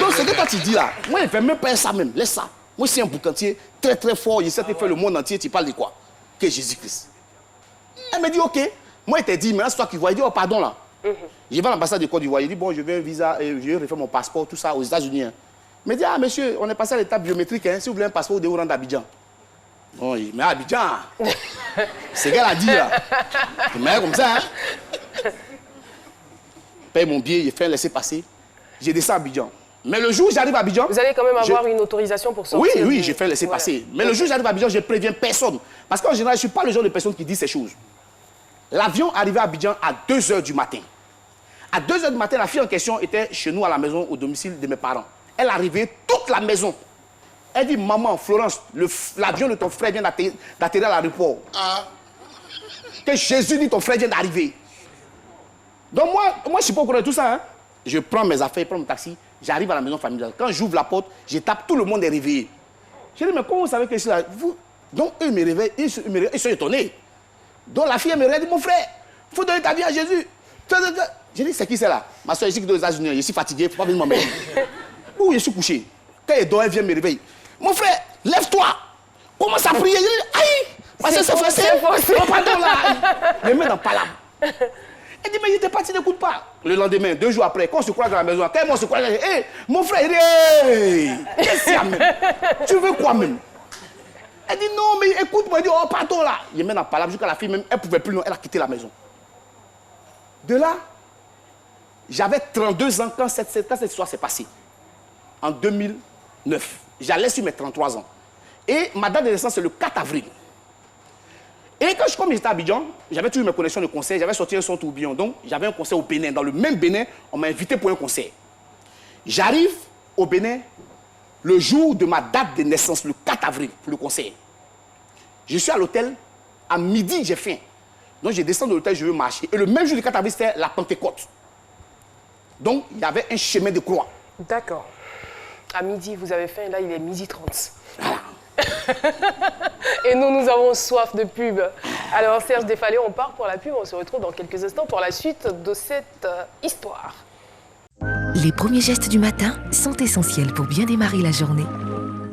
Donc, ce que toi tu dis là, moi, je ne fais même pas ça même. Laisse ça. Moi, c'est un boucantier très très fort. Il sait te faire le monde entier. Tu parles de quoi? Que Jésus-Christ. Elle me dit, ok. Moi, il t'a dit, mais là, c'est toi qui vois. Il dit, oh, pardon, là. Je vais à l'ambassade de Côte d'Ivoire. Il dit, bon, je veux un visa, je vais refaire mon passeport, tout ça, aux États-Unis. Hein. Il me dit, ah, monsieur, on est passé à l'étape biométrique. Hein. Si vous voulez un passeport, vous devez vous rendre à Abidjan. Oh, mais Abidjan, c'est ce qu'elle a dit, là. Mais comme ça, hein. Paye mon billet, j'ai fait un laisser-passer. J'ai descendu à Abidjan. Mais le jour où j'arrive à Abidjan... Vous allez quand même avoir une autorisation pour sortir? Oui, oui, j'ai fait un laisser-passer. Mais le jour où j'arrive à Abidjan, je ne préviens personne. Parce qu'en général, je ne suis pas le genre de personne qui dit ces choses. L'avion arrivait à Abidjan à 2 h du matin. À 2 h du matin, la fille en question était chez nous à la maison, au domicile de mes parents. Elle arrivait, toute la maison. Elle dit, maman, Florence, l'avion de ton frère vient d'atterrir à l'aéroport. Que Jésus dit, ton frère vient d'arriver. Donc moi, je ne suis pas au courant de tout ça. Hein. Je prends mes affaires, je prends mon taxi, j'arrive à la maison familiale. Quand j'ouvre la porte, je tape, tout le monde est réveillé. Je dis, mais comment vous savez que je suis là? Donc eux me réveillent, ils sont étonnés. Donc la fille me regarde, mon frère, il faut donner ta vie à Jésus. J'ai dit, c'est qui c'est là? Ma soeur, je suis aux États-Unis, je suis fatigué, il ne faut pas venir m'emmener. Où je suis couché? Quand elle dort, elle vient me réveiller. Mon frère, lève-toi. commence à prier. Je dis, aïe, parce que c'est forcé. Oh, pardon là. Les mains dans palabre. Elle dit, mais il était parti, n'écoute pas. Le lendemain, 2 jours après, quand on se croise dans la maison, quand on se croise, hey, mon frère, il dit, hey, qu'est-ce qu'il y a même? Tu veux quoi même? Elle dit, non, mais écoute-moi, elle dit, oh, pardon là. Il met dans palabre jusqu'à la fille même, elle ne pouvait plus, non, elle a quitté la maison. De là, j'avais 32 ans quand cette histoire s'est passée. En 2009. J'allais sur mes 33 ans. Et ma date de naissance, c'est le 4 avril. Et comme j'étais à Abidjan, j'avais toujours mes connexions de concert, j'avais sorti un son tourbillon. Donc, j'avais un concert au Bénin. Dans le même Bénin, on m'a invité pour un concert. J'arrive au Bénin le jour de ma date de naissance, le 4 avril, pour le concert. Je suis à l'hôtel, à midi, j'ai faim. Donc, je descends de l'hôtel, je veux marcher. Et le même jour du 4 avril, c'était la Pentecôte. Donc, il y avait un chemin de croix. D'accord. À midi, vous avez faim, là, il est 12h30. Et nous avons soif de pub. Alors, Serge Defalé, on part pour la pub. On se retrouve dans quelques instants pour la suite de cette histoire. Les premiers gestes du matin sont essentiels pour bien démarrer la journée.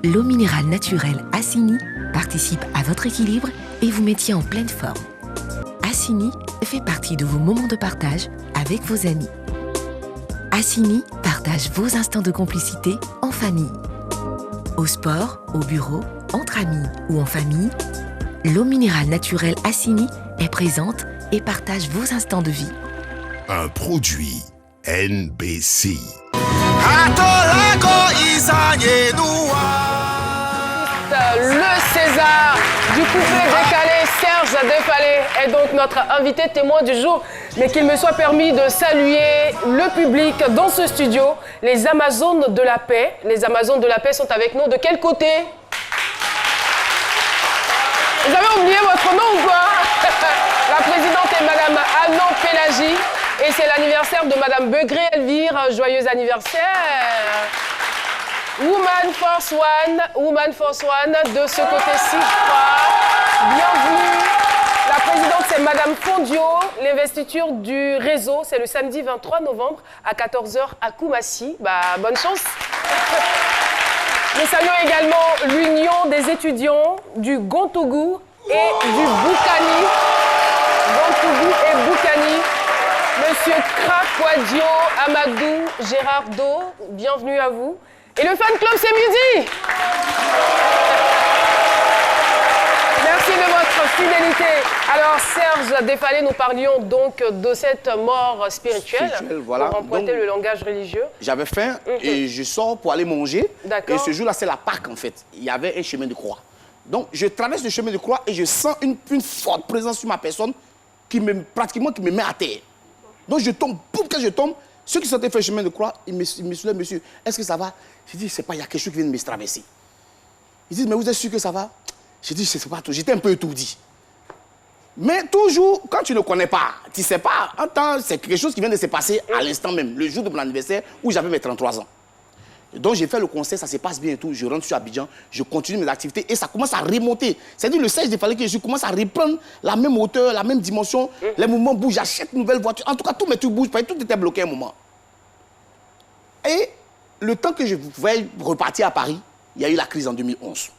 L'eau minérale naturelle Assini participe à votre équilibre et vous maintient en pleine forme. Assini fait partie de vos moments de partage avec vos amis. Assini partage vos instants de complicité en famille. Au sport, au bureau, entre amis ou en famille, l'eau minérale naturelle Assini est présente et partage vos instants de vie. Un produit NBC. Le César du coupé décalé, Serge Defalé est donc notre invité témoin du jour. Mais qu'il me soit permis de saluer le public dans ce studio, les Amazones de la paix. Les Amazones de la paix sont avec nous. De quel côté? Vous avez oublié votre nom ou quoi? La présidente est Madame Annan Pélagie et c'est l'anniversaire de Madame Begré Elvire. Joyeux anniversaire! Woman Force One, de ce côté-ci, bienvenue. La présidente, c'est Madame Fondio. L'investiture du réseau, c'est le samedi 23 novembre à 14h à Koumassi. Bonne chance. Nous saluons également l'Union des étudiants du Gontougou et du Boukani. Gontougou et Boukani. Monsieur Krakwadio Amadou Gérardo, bienvenue à vous. Et le fan club, c'est midi. Merci de votre fidélité. Alors, Serge Defalé, nous parlions donc de cette mort spirituelle. Voilà. Pour emprunter le langage religieux. J'avais faim et je sors pour aller manger. D'accord. Et ce jour-là, c'est la Pâque, en fait. Il y avait un chemin de croix. Donc, je traverse le chemin de croix et je sens une forte présence sur ma personne qui me met à terre. Donc, je tombe. Quand je tombe, ceux qui sortaient faire le chemin de croix, ils me soulèvent, monsieur, est-ce que ça va? Je dis, c'est pas, il y a quelque chose qui vient de me traverser. Ils disent, mais vous êtes sûr que ça va? Je dis, c'est pas tout. J'étais un peu étourdi. Mais toujours, quand tu ne connais pas, tu ne sais pas, c'est quelque chose qui vient de se passer à l'instant même, le jour de mon anniversaire où j'avais mes 33 ans. Donc j'ai fait le concert, ça se passe bien et tout. Je rentre sur Abidjan, je continue mes activités et ça commence à remonter. C'est-à-dire le Serge Defalé que je commence à reprendre la même hauteur, la même dimension. Les mouvements bougent, j'achète une nouvelle voiture. En tout cas, tous mes trucs bougent, tout était bloqué à un moment. Et le temps que je pouvais repartir à Paris, il y a eu la crise en 2011.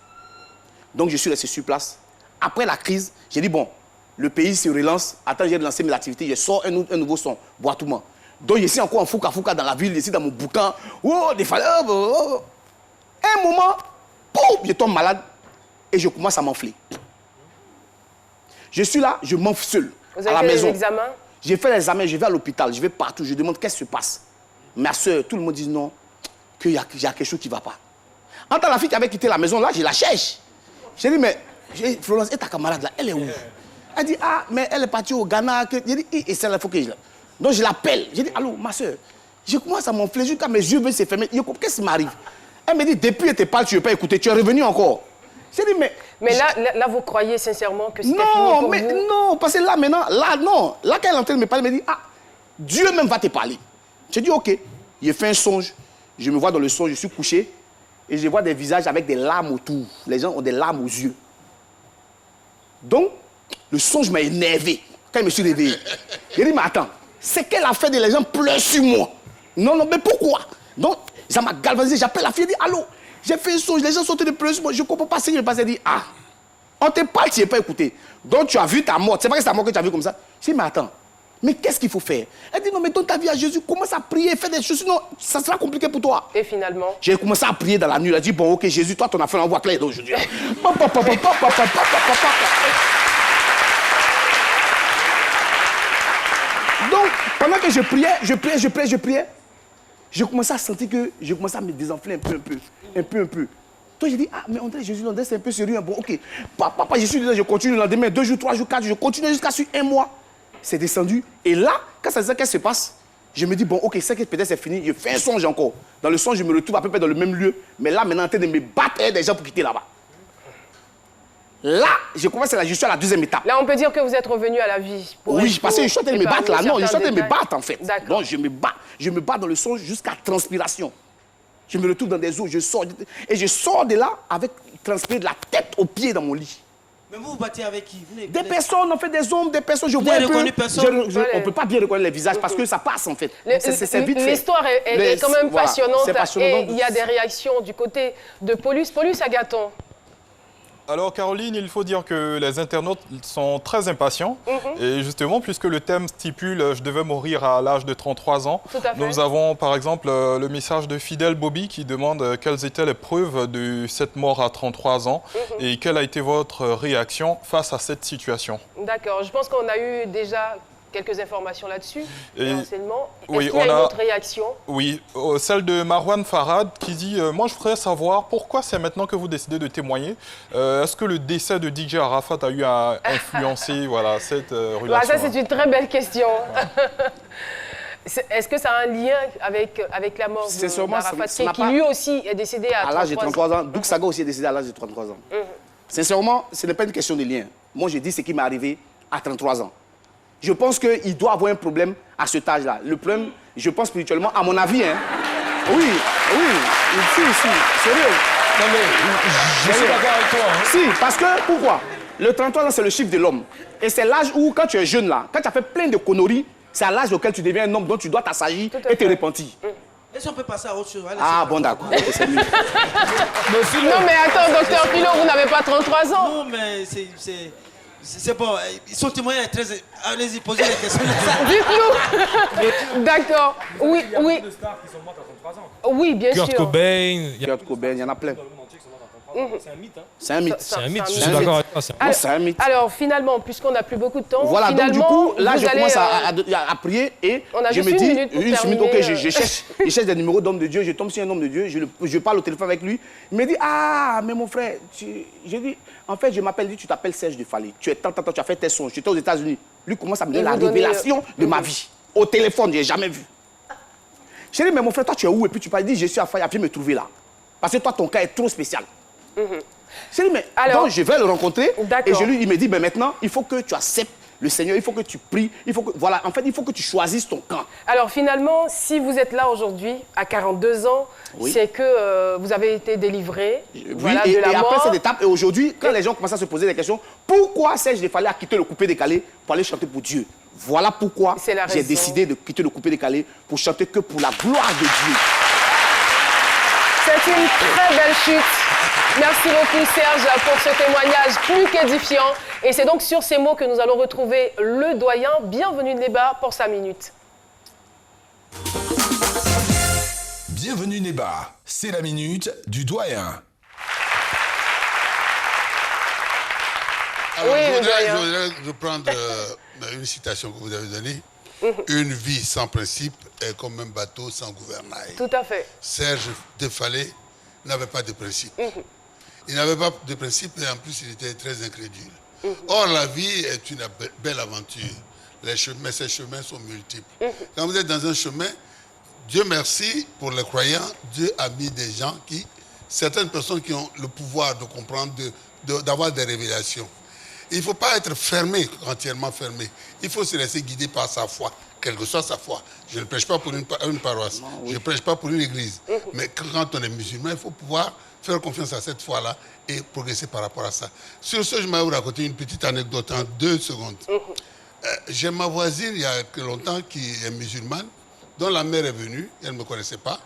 Donc je suis resté sur place. Après la crise, j'ai dit, bon, le pays se relance. Attends, j'ai lancé mes activités, je sors un nouveau son, Boitouma. Donc je suis encore en fouka dans la ville, je suis dans mon boucan. Oh, des falaises. Un moment, boum, je tombe malade et je commence à m'enfler. Je suis là, je m'enfle seul. Vous à la avez fait maison. les examens? J'ai fait l'examen, je vais à l'hôpital, je vais partout, je demande qu'est-ce qui se passe. Ma soeur, tout le monde dit non, qu'il y a quelque chose qui ne va pas. Entre la fille qui avait quitté la maison, là, je la cherche. J'ai dit, mais Florence, et ta camarade là, elle est où? Elle dit, ah, mais elle est partie au Ghana. J'ai dit, et c'est là, il faut que je... Donc je l'appelle. J'ai dit, allô, ma soeur. Je commence à m'enfler jusqu'à mes yeux veulent se fermer. Qu'est-ce qui m'arrive? Elle me dit, depuis qu'elle te parle, tu ne veux pas écouter, tu es revenu encore. J'ai dit, mais... Mais là, vous croyez sincèrement que c'était fini pour vous? Non, parce que là, maintenant, là, non. Là, quand elle est en train de me parler, elle me dit, ah, Dieu même va te parler. J'ai dit, ok. J'ai fait un songe. Je me vois dans le songe, je suis couché. Et je vois des visages avec des larmes autour. Les gens ont des larmes aux yeux. Donc, le songe m'a énervé quand je me suis réveillé. J'ai dit, mais attends, c'est qu'elle a fait de les gens pleurent sur moi. Non, mais pourquoi? Donc, ça m'a galvanisé. J'appelle la fille, elle dit, allô, j'ai fait un songe, les gens sont en train de pleurer sur moi. Je ne comprends pas ce qui me passe. Elle dit, ah, On te parle, tu n'es pas écouté. Donc tu as vu ta mort. C'est vrai que c'est ta mort que tu as vu comme ça. Je dis, mais attends, mais qu'est-ce qu'il faut faire? Elle dit, non, mais donne ta vie à Jésus, commence à prier, fais des choses, sinon ça sera compliqué pour toi. Et finalement? J'ai commencé à prier dans la nuit. Elle a dit, bon, ok, Jésus, toi, ton affaire, on voit clair aujourd'hui. Donc, pendant que je priais, je commençais à sentir que je commençais à me désenfler un peu. Donc j'ai dit, ah, mais André, Jésus, c'est un peu sérieux. Bon, ok, papa, je suis dedans, je continue le lendemain, 2 jours, 3 jours, 4 jours, je continue jusqu'à sur 1 mois. C'est descendu. Et là, quand ça se dit, qu'est-ce qui se passe? Je me dis, bon, ok, c'est que peut-être c'est fini, je fais un songe encore. Dans le songe, je me retrouve à peu près dans le même lieu. Mais là, maintenant, en train de me battre des gens pour quitter là-bas. Là, je commence je suis à la 2e étape. Là, on peut dire que vous êtes revenu à la vie. Oui, parce que je suis en train de me battre là. Non, je suis en train de me battre en fait. D'accord. Donc, je me bats dans le songe jusqu'à transpiration. Je me retrouve dans des eaux, je sors. Et je sors de là avec transpiré de la tête aux pieds dans mon lit. Mais vous vous battez avec qui? Des personnes, on fait des hommes, des personnes. Je vois un peu. On ne peut pas bien reconnaître les visages parce que ça passe en fait. C'est vite fait. L'histoire est quand même passionnante. C'est passionnant. Et il y a des réactions du côté de Paulus. Paulus Agathon. Alors Caroline, il faut dire que les internautes sont très impatients. Et justement, puisque le thème stipule « Je devais mourir à l'âge de 33 ans », nous avons par exemple le message de Fidèle Bobby qui demande quelles étaient les preuves de cette mort à 33 ans et quelle a été votre réaction face à cette situation. D'accord, je pense qu'on a eu déjà quelques informations là-dessus, renseignements. Oui, est-ce qu'il y a une autre réaction? Oui, celle de Marwan Farad qui dit moi je voudrais savoir pourquoi c'est maintenant que vous décidez de témoigner. Est-ce que le décès de DJ Arafat a eu à influencer voilà, cette relation? Ça, c'est une très belle question. Est-ce que ça a un lien avec la mort d'Arafat, qui lui aussi est décédé à l'âge de 33 ans? Doug Saga aussi est décédé à l'âge de 33 ans. Sincèrement, ce n'est pas une question de lien. Moi, je dis ce qui m'est arrivé à 33 ans. Je pense qu'il doit avoir un problème à cet âge-là. Le problème, je pense spirituellement, à mon avis, hein. Oui, sérieux. Non mais, je suis d'accord avec toi. Hein. Si, parce que, pourquoi? Le 33 ans, c'est le chiffre de l'homme. Et c'est l'âge où, quand tu es jeune, là, quand tu as fait plein de conneries, c'est à l'âge auquel tu deviens un homme dont tu dois t'assagir et te repentir. Est-ce qu'on peut passer à autre chose? Ah bon, d'accord. C'est mieux. Non mais attends, docteur Philo, vous n'avez pas 33 ans. Non, mais c'est bon, son témoignage est très... Allez-y, posez les questions. Dites-nous. D'accord. Oui. Oui, bien sûr. Kurt Cobain, il y en a plein. C'est un mythe. Hein. C'est un mythe. C'est un mythe, je suis d'accord avec toi. C'est un mythe. Alors, finalement, puisqu'on n'a plus beaucoup de temps, voilà, donc du coup, là, je commence à prier et je me dis, une minute, ok, je cherche des numéros d'hommes de Dieu, je tombe sur un homme de Dieu, je parle au téléphone avec lui. Il me dit, ah, mais mon frère, j'ai dit, en fait, je m'appelle, tu t'appelles Serge Defalé, tu as fait tes songes, tu étais aux États-Unis. Lui commence à me donner la révélation de ma vie. Au téléphone, je n'ai jamais vu. Je dis, mais mon frère, toi, tu es où? Et puis tu parles, dit, je suis à Faya, viens me trouver là. Parce que toi, ton cas est trop spécial. Je dis, mais alors, donc, je vais le rencontrer et il me dit, ben maintenant, il faut que tu acceptes le Seigneur, il faut que tu pries, voilà, en fait, il faut que tu choisisses ton camp. Alors finalement, si vous êtes là aujourd'hui, à 42 ans, c'est que vous avez été délivré voilà, de la mort. Après cette étape, et aujourd'hui, quand les gens commencent à se poser des questions, pourquoi Serge Defalé a quitté le coupé décalé pour aller chanter pour Dieu? Voilà pourquoi j'ai décidé de quitter le coupé décalé pour chanter que pour la gloire de Dieu. C'est une très belle chute. Merci beaucoup Serge pour ce témoignage plus qu'édifiant. Et c'est donc sur ces mots que nous allons retrouver le doyen. Bienvenue Néba pour 5 minutes. Bienvenue Néba, c'est la minute du doyen. Alors, je voudrais reprendre une citation que vous avez donnée. Une vie sans principe est comme un bateau sans gouvernail. Tout à fait. Serge Defalé n'avait pas de principe. Il n'avait pas de principe et en plus il était très incrédule. Or la vie est une belle aventure. Mais ces chemins sont multiples. Quand vous êtes dans un chemin, Dieu merci pour les croyants, Dieu a mis des gens certaines personnes qui ont le pouvoir de comprendre, d'avoir des révélations. Il ne faut pas être fermé, entièrement fermé. Il faut se laisser guider par sa foi, quelle que soit sa foi. Je ne prêche pas pour une paroisse, je ne prêche pas pour une église. Mais quand on est musulman, il faut pouvoir faire confiance à cette foi-là et progresser par rapport à ça. Sur ce, je vais vous raconter une petite anecdote en 2 secondes. J'ai ma voisine, il y a longtemps, qui est musulmane, dont la mère est venue, elle ne me connaissait pas.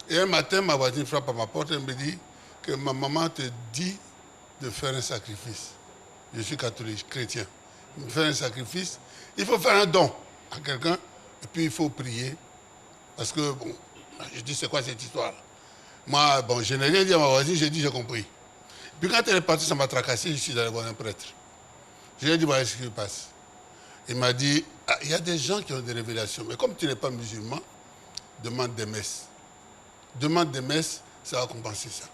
Et un matin, ma voisine frappe à ma porte et me dit que ma maman te dit de faire un sacrifice. je suis catholique, chrétien. Faire un sacrifice, il faut faire un don à quelqu'un et puis il faut prier. Parce que, bon, je dis, c'est quoi cette histoire? Moi, bon, je n'ai rien dit à ma voisine, j'ai dit, j'ai compris. Puis quand elle est partie, ça m'a tracassé, je suis allé voir un prêtre. Je lui ai dit, voilà ce qui se passe. Il m'a dit, ah, il y a des gens qui ont des révélations, mais comme tu n'es pas musulman, demande des messes. Demande des messes, ça va compenser ça.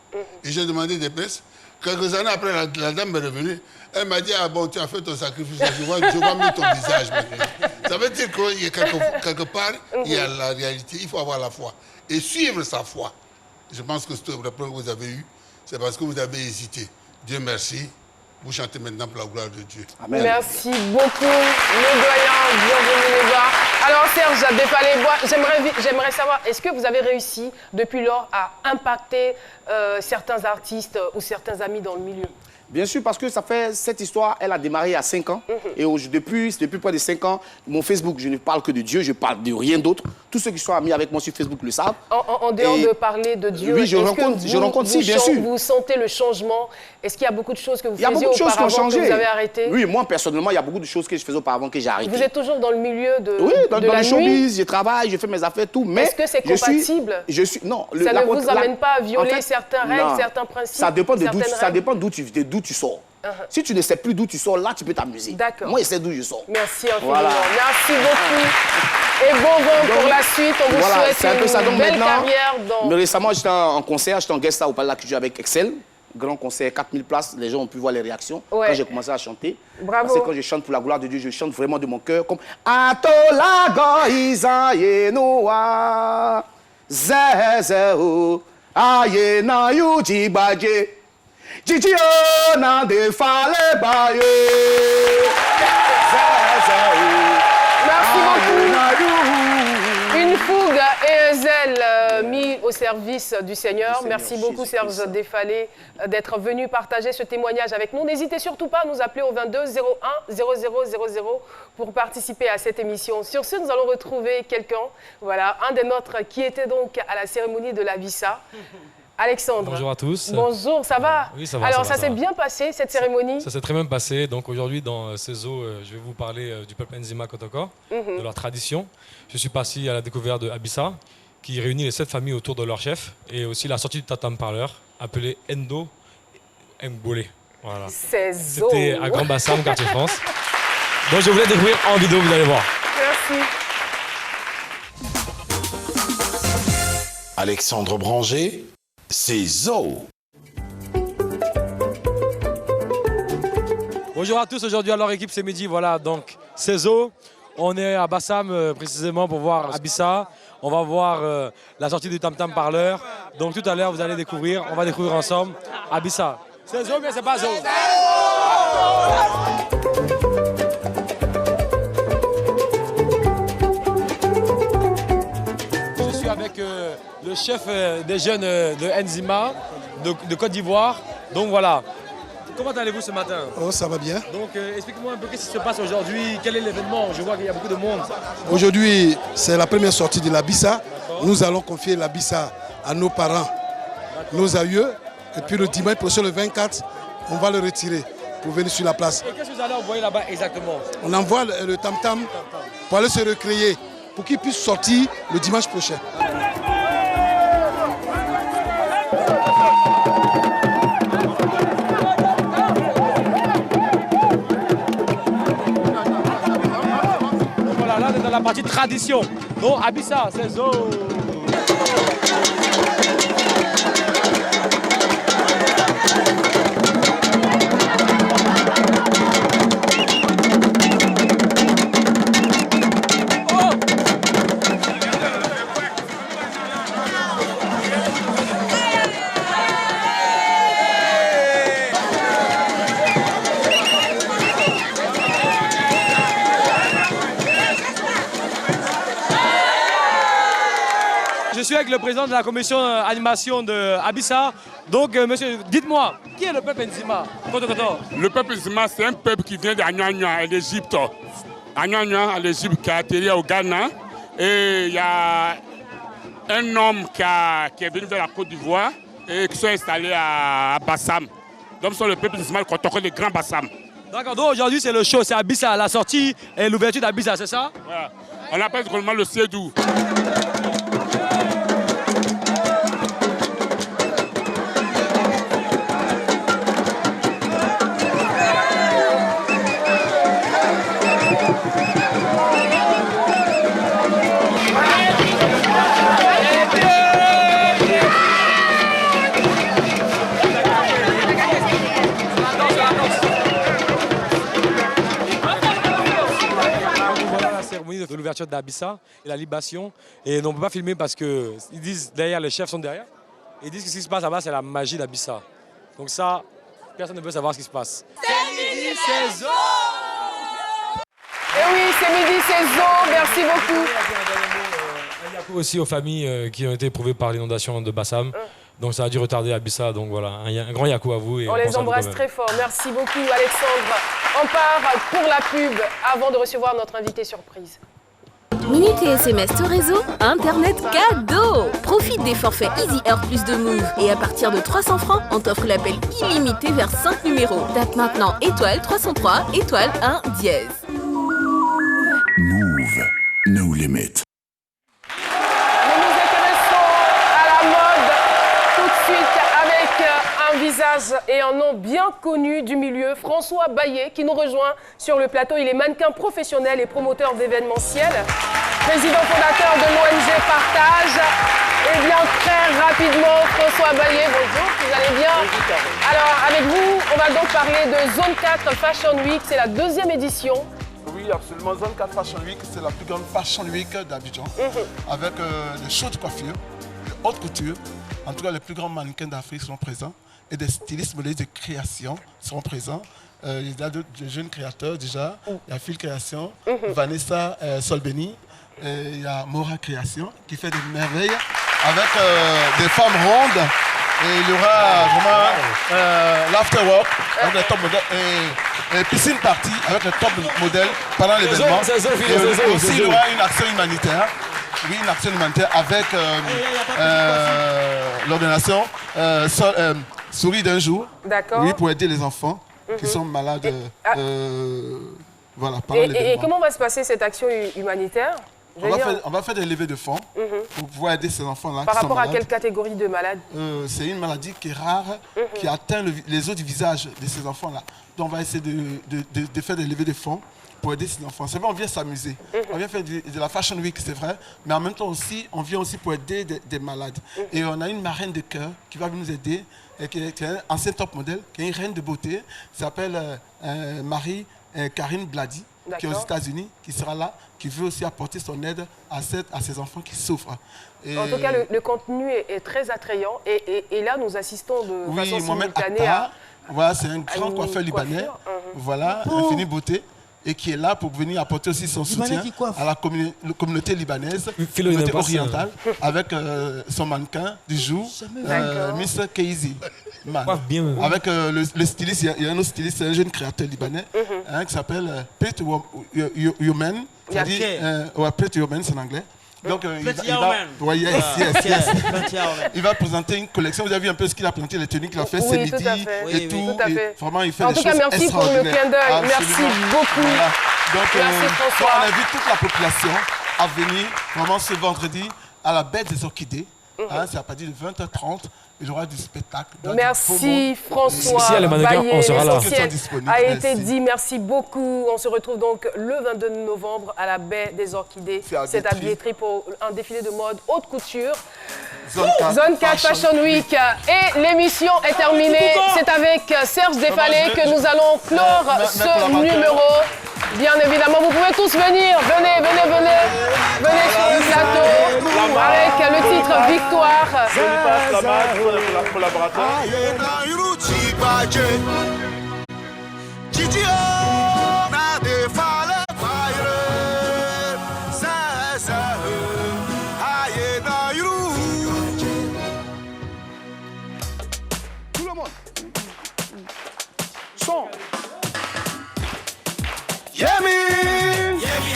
Et j'ai demandé des messes. Quelques années après, la dame est revenue. Elle m'a dit, ah bon, tu as fait ton sacrifice, je vois mieux ton visage maintenant. Ça veut dire qu'il y a quelque part, il y a la réalité, il faut avoir la foi. Et suivre sa foi. Je pense que ce problème que vous avez eu, c'est parce que vous avez hésité. Dieu merci. Vous chantez maintenant pour la gloire de Dieu. Amen. Merci beaucoup, le doyen. Bienvenue les voir. Alors Serge Defalé-Bois, j'aimerais savoir, est-ce que vous avez réussi depuis lors à impacter certains artistes ou certains amis dans le milieu? Bien sûr, parce que ça fait cette histoire, elle a démarré il y a 5 ans. Et depuis près de 5 ans, mon Facebook, je ne parle que de Dieu, je ne parle de rien d'autre. Tous ceux qui sont amis avec moi sur Facebook le savent. En dehors de parler de Dieu, oui, je rencontre, si, bien sûr. Vous sentez le changement? Est-ce qu'il y a beaucoup de choses que vous faisiez auparavant que vous avez arrêtées? Oui, moi personnellement, il y a beaucoup de choses que je faisais auparavant que j'ai arrêtées. Vous êtes toujours dans le milieu de Oui, dans la le showbiz, nuit? je travaille, je fais mes affaires, tout. Mais est-ce que c'est compatible? Non. Ça ne vous amène pas à violer certaines règles, certains principes? Ça dépend d'où tu sors. Si tu ne sais plus d'où tu sors, là, tu peux t'amuser. D'accord. Moi, je sais d'où je sors. Merci infiniment. Voilà. Merci beaucoup. Et bon vent pour la suite. On vous souhaite une belle carrière. Mais récemment, j'étais en concert, j'étais en guest star au Palais de la Culture avec Excel. Grand concert, 4000 places. Les gens ont pu voir les réactions quand j'ai commencé à chanter. Bravo. Parce que quand je chante pour la gloire de Dieu, je chante vraiment de mon cœur. Comme Atolago Isayenoa Zezeo Ayena Yujibaje. Merci beaucoup. Une fougue et un zèle mis au service du Seigneur. Merci beaucoup Serge Defalé d'être venu partager ce témoignage avec nous. N'hésitez surtout pas à nous appeler au 22 01 0000 pour participer à cette émission. Sur ce, nous allons retrouver quelqu'un, voilà, un des nôtres qui était donc à la cérémonie de la Vissa. Alexandre. Bonjour à tous. Bonjour, ça va? Oui, ça va. Alors, ça s'est bien passé, cette cérémonie? Ça s'est très bien passé. Donc aujourd'hui, dans CESO, je vais vous parler du peuple Nzima Kotoko, de leur tradition. Je suis parti à la découverte de Abissa, qui réunit les 7 familles autour de leur chef, et aussi la sortie du Tatam Parleur, appelé Endo Mbole. Voilà. CESO. C'était à Grand Bassam, quartier France. Donc je voulais découvrir en vidéo, vous allez voir. Merci. Alexandre Branger, CESO. Bonjour à tous, aujourd'hui à leur équipe c'est midi, voilà donc CESO. On est à Bassam précisément pour voir Abissa. On va voir la sortie du Tam Tam Parleur. Donc tout à l'heure vous allez découvrir, on va découvrir ensemble Abissa. CESO mais c'est pas ZO. Je suis avec le chef des jeunes de Nzima, de Côte d'Ivoire. Donc voilà. Comment allez-vous ce matin? Oh, ça va bien. Donc explique-moi un peu qu'est-ce qui se passe aujourd'hui, quel est l'événement? Je vois qu'il y a beaucoup de monde. Aujourd'hui, c'est la première sortie de l'Abissa. Nous allons confier l'Abissa à nos parents, nos aïeux. Et puis le dimanche prochain, le 24, on va le retirer pour venir sur la place. Et qu'est-ce que vous allez envoyer là-bas exactement? On envoie le tam-tam pour aller se recréer, pour qu'il puisse sortir le dimanche prochain. Voilà, là on est dans la partie tradition. Donc Abissa, CESO. Je suis avec le président de la commission animation de Abissa. Donc, monsieur, dites-moi, qui est le peuple Nzima? Le peuple Nzima, c'est un peuple qui vient d'Anyanya, à l'Égypte. Anyanya, à l'Égypte, qui a atterri au Ghana. Et il y a un homme qui est venu vers la Côte d'Ivoire et qui sont installés à Bassam. Donc, ce sont le peuple Nzima, le Kotoko, les grands Bassam. D'accord, donc aujourd'hui c'est le show, c'est Abissa, la sortie et l'ouverture d'Abissa, c'est ça? Voilà. On appelle vraiment le Cédou. De l'ouverture d'Abissa et la libation. Et on ne peut pas filmer parce qu'ils disent derrière, les chefs sont derrière. Ils disent que ce qui se passe là-bas, c'est la magie d'Abissa. Donc ça, personne ne peut savoir ce qui se passe. C'est midi saison. Et oui, c'est midi saison. Merci beaucoup. Un yakou aussi aux familles qui ont été éprouvées par l'inondation de Bassam. Donc ça a dû retarder Abissa. Donc voilà, un grand yakou à vous. Et on les embrasse très fort. Merci beaucoup, Alexandre. On part pour la pub avant de recevoir notre invité surprise. Minutes et SMS tout réseau, Internet cadeau. Profite des forfaits Easy Air plus de Move. Et à partir de 300 francs, on t'offre l'appel illimité vers 5 numéros. Tape maintenant étoile 303, étoile 1 dièse. Move, no limit. Nous nous intéressons à la mode tout de suite avec un visage et un nom bien connu du milieu, François Baillet, qui nous rejoint sur le plateau. Il est mannequin professionnel et promoteur d'événementiel, président fondateur de l'ONG Partage. Et bien très rapidement, François Baillet, bonjour, vous allez bien? Alors avec vous, on va donc parler de Zone 4 Fashion Week, c'est la 2e édition. Oui, absolument. Zone 4 Fashion Week, c'est la plus grande Fashion Week d'Abidjan, avec des shows de coiffure, de haute couture. En tout cas, les plus grands mannequins d'Afrique sont présents et des stylistes modèles de création seront présents. Il y a de jeunes créateurs déjà. Il y a Phil Création, Vanessa Solbeni, il y a Mora Création qui fait des merveilles avec des femmes rondes. Et il y aura vraiment l'afterwork avec les top modèles et piscine party avec les top modèles pendant l'événement. Et aussi, il y aura une action humanitaire. Oui, une action humanitaire avec l'organisation Souris d'un jour. D'accord. Oui, pour aider les enfants qui sont malades. Voilà, pendant l'événement. Et comment va se passer cette action humanitaire? On va faire des levées de fonds pour pouvoir aider ces enfants-là. Par rapport à quelle catégorie de malades? C'est une maladie qui est rare, qui atteint les os du visage de ces enfants-là. Donc on va essayer de faire des levées de fonds pour aider ces enfants. C'est vrai, on vient s'amuser. On vient faire de la Fashion Week, c'est vrai, mais en même temps aussi, on vient aussi pour aider des malades. Et on a une marraine de cœur qui va nous aider, et qui est un ancien top modèle, qui est une reine de beauté, qui s'appelle Marie-Karine Blady, qui est aux États-Unis, qui sera là, qui veut aussi apporter son aide à ces enfants qui souffrent. Et en tout cas, le contenu est très attrayant. Et là, nous assistons de façon simultanée à... Voilà, c'est un grand coiffeur libanais, voilà, Infini Beauté, et qui est là pour venir apporter aussi son soutien à la communauté libanaise, communauté orientale, avec son mannequin du jour, Miss Keizi. Avec le styliste, il y a un autre styliste, un jeune créateur libanais qui s'appelle Pretty Woman. Pretty Woman, c'est en anglais. Donc, il va présenter une collection. Vous avez vu un peu ce qu'il a présenté, les tenues qu'il a fait ce midi et tout. Vraiment, il fait des choses extraordinaires. Merci pour le clin d'œil. Merci beaucoup. Voilà. Donc, merci François. On invite toute la population à venir vraiment ce vendredi à la Baie des Orchidées. C'est à partir de 20h30. Il y aura du spectacle. Merci François. Si les mannequins, on sera là. A été dit, merci beaucoup. On se retrouve donc le 22 novembre à la Baie des Orchidées. C'est à billetterie pour un défilé de mode haute couture. Zone 4 Fashion Week. Et l'émission est terminée. C'est avec Serge Défalé que nous allons clore ce numéro. Bien évidemment, vous pouvez tous venir. Venez sur le plateau avec le titre Victoire. La collaborateur. Tout le monde. Son. Yemi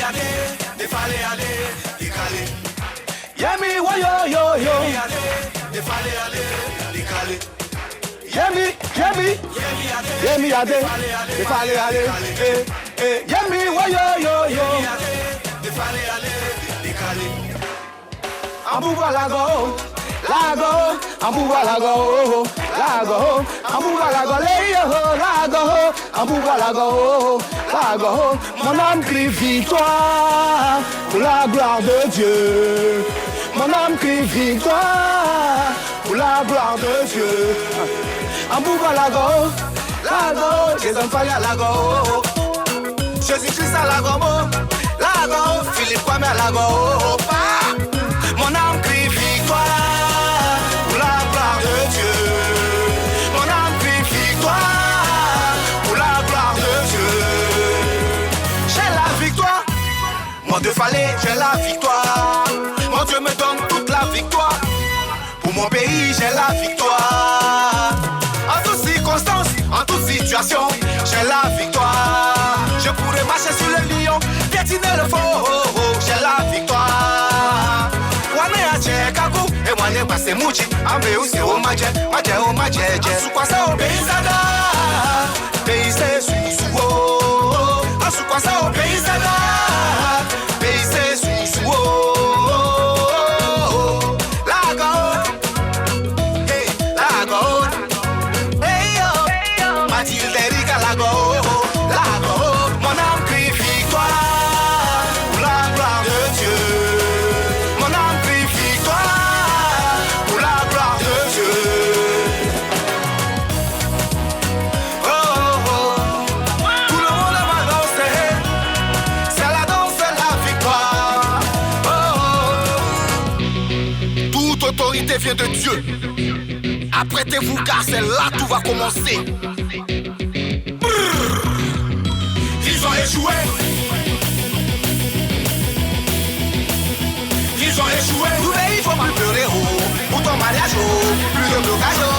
ade, defale ade, ikale. Yemi wa yo yo yo. Yemi ade, defale ade, ikale. Yemi ade, de fale ale, Yemi wo yo. Ambuwa lago, ambuwa lago, ambuwa lago, leyo, lago, ambuwa lago, mon âme crie victoire pour la gloire de Dieu. Mon âme crie victoire pour la gloire de Dieu. Ambuwa lago, les enfants y'a lago, Jésus-Christ à lago, Philippe Kwame à lago. Mon âme crie victoire pour la gloire de Dieu. Mon âme crie victoire pour la gloire de Dieu. J'ai la victoire, mon Dieu fallait, j'ai la victoire. Mon Dieu me donne toute la victoire. Pour mon pays, j'ai la victoire. En toute circonstance, en toute situation, j'ai la victoire. Je pourrais marcher sur le lion, piétiner le faux, j'ai la victoire. Et moi ne passe mouchi, ambe usi o maje, Asukwasa o beizada, beize susuo. Asukwasa o beizada, beize susuo. Lago, hey yo, Matilde Rica lago, mon âme crie victoire pour la gloire de Dieu. L'autorité vient de Dieu. Apprêtez-vous car c'est là tout va commencer. Brrr. Ils ont échoué. Ils ont échoué. Tous les il faut mal pleurer. Pour ton mariage, plus de blocage.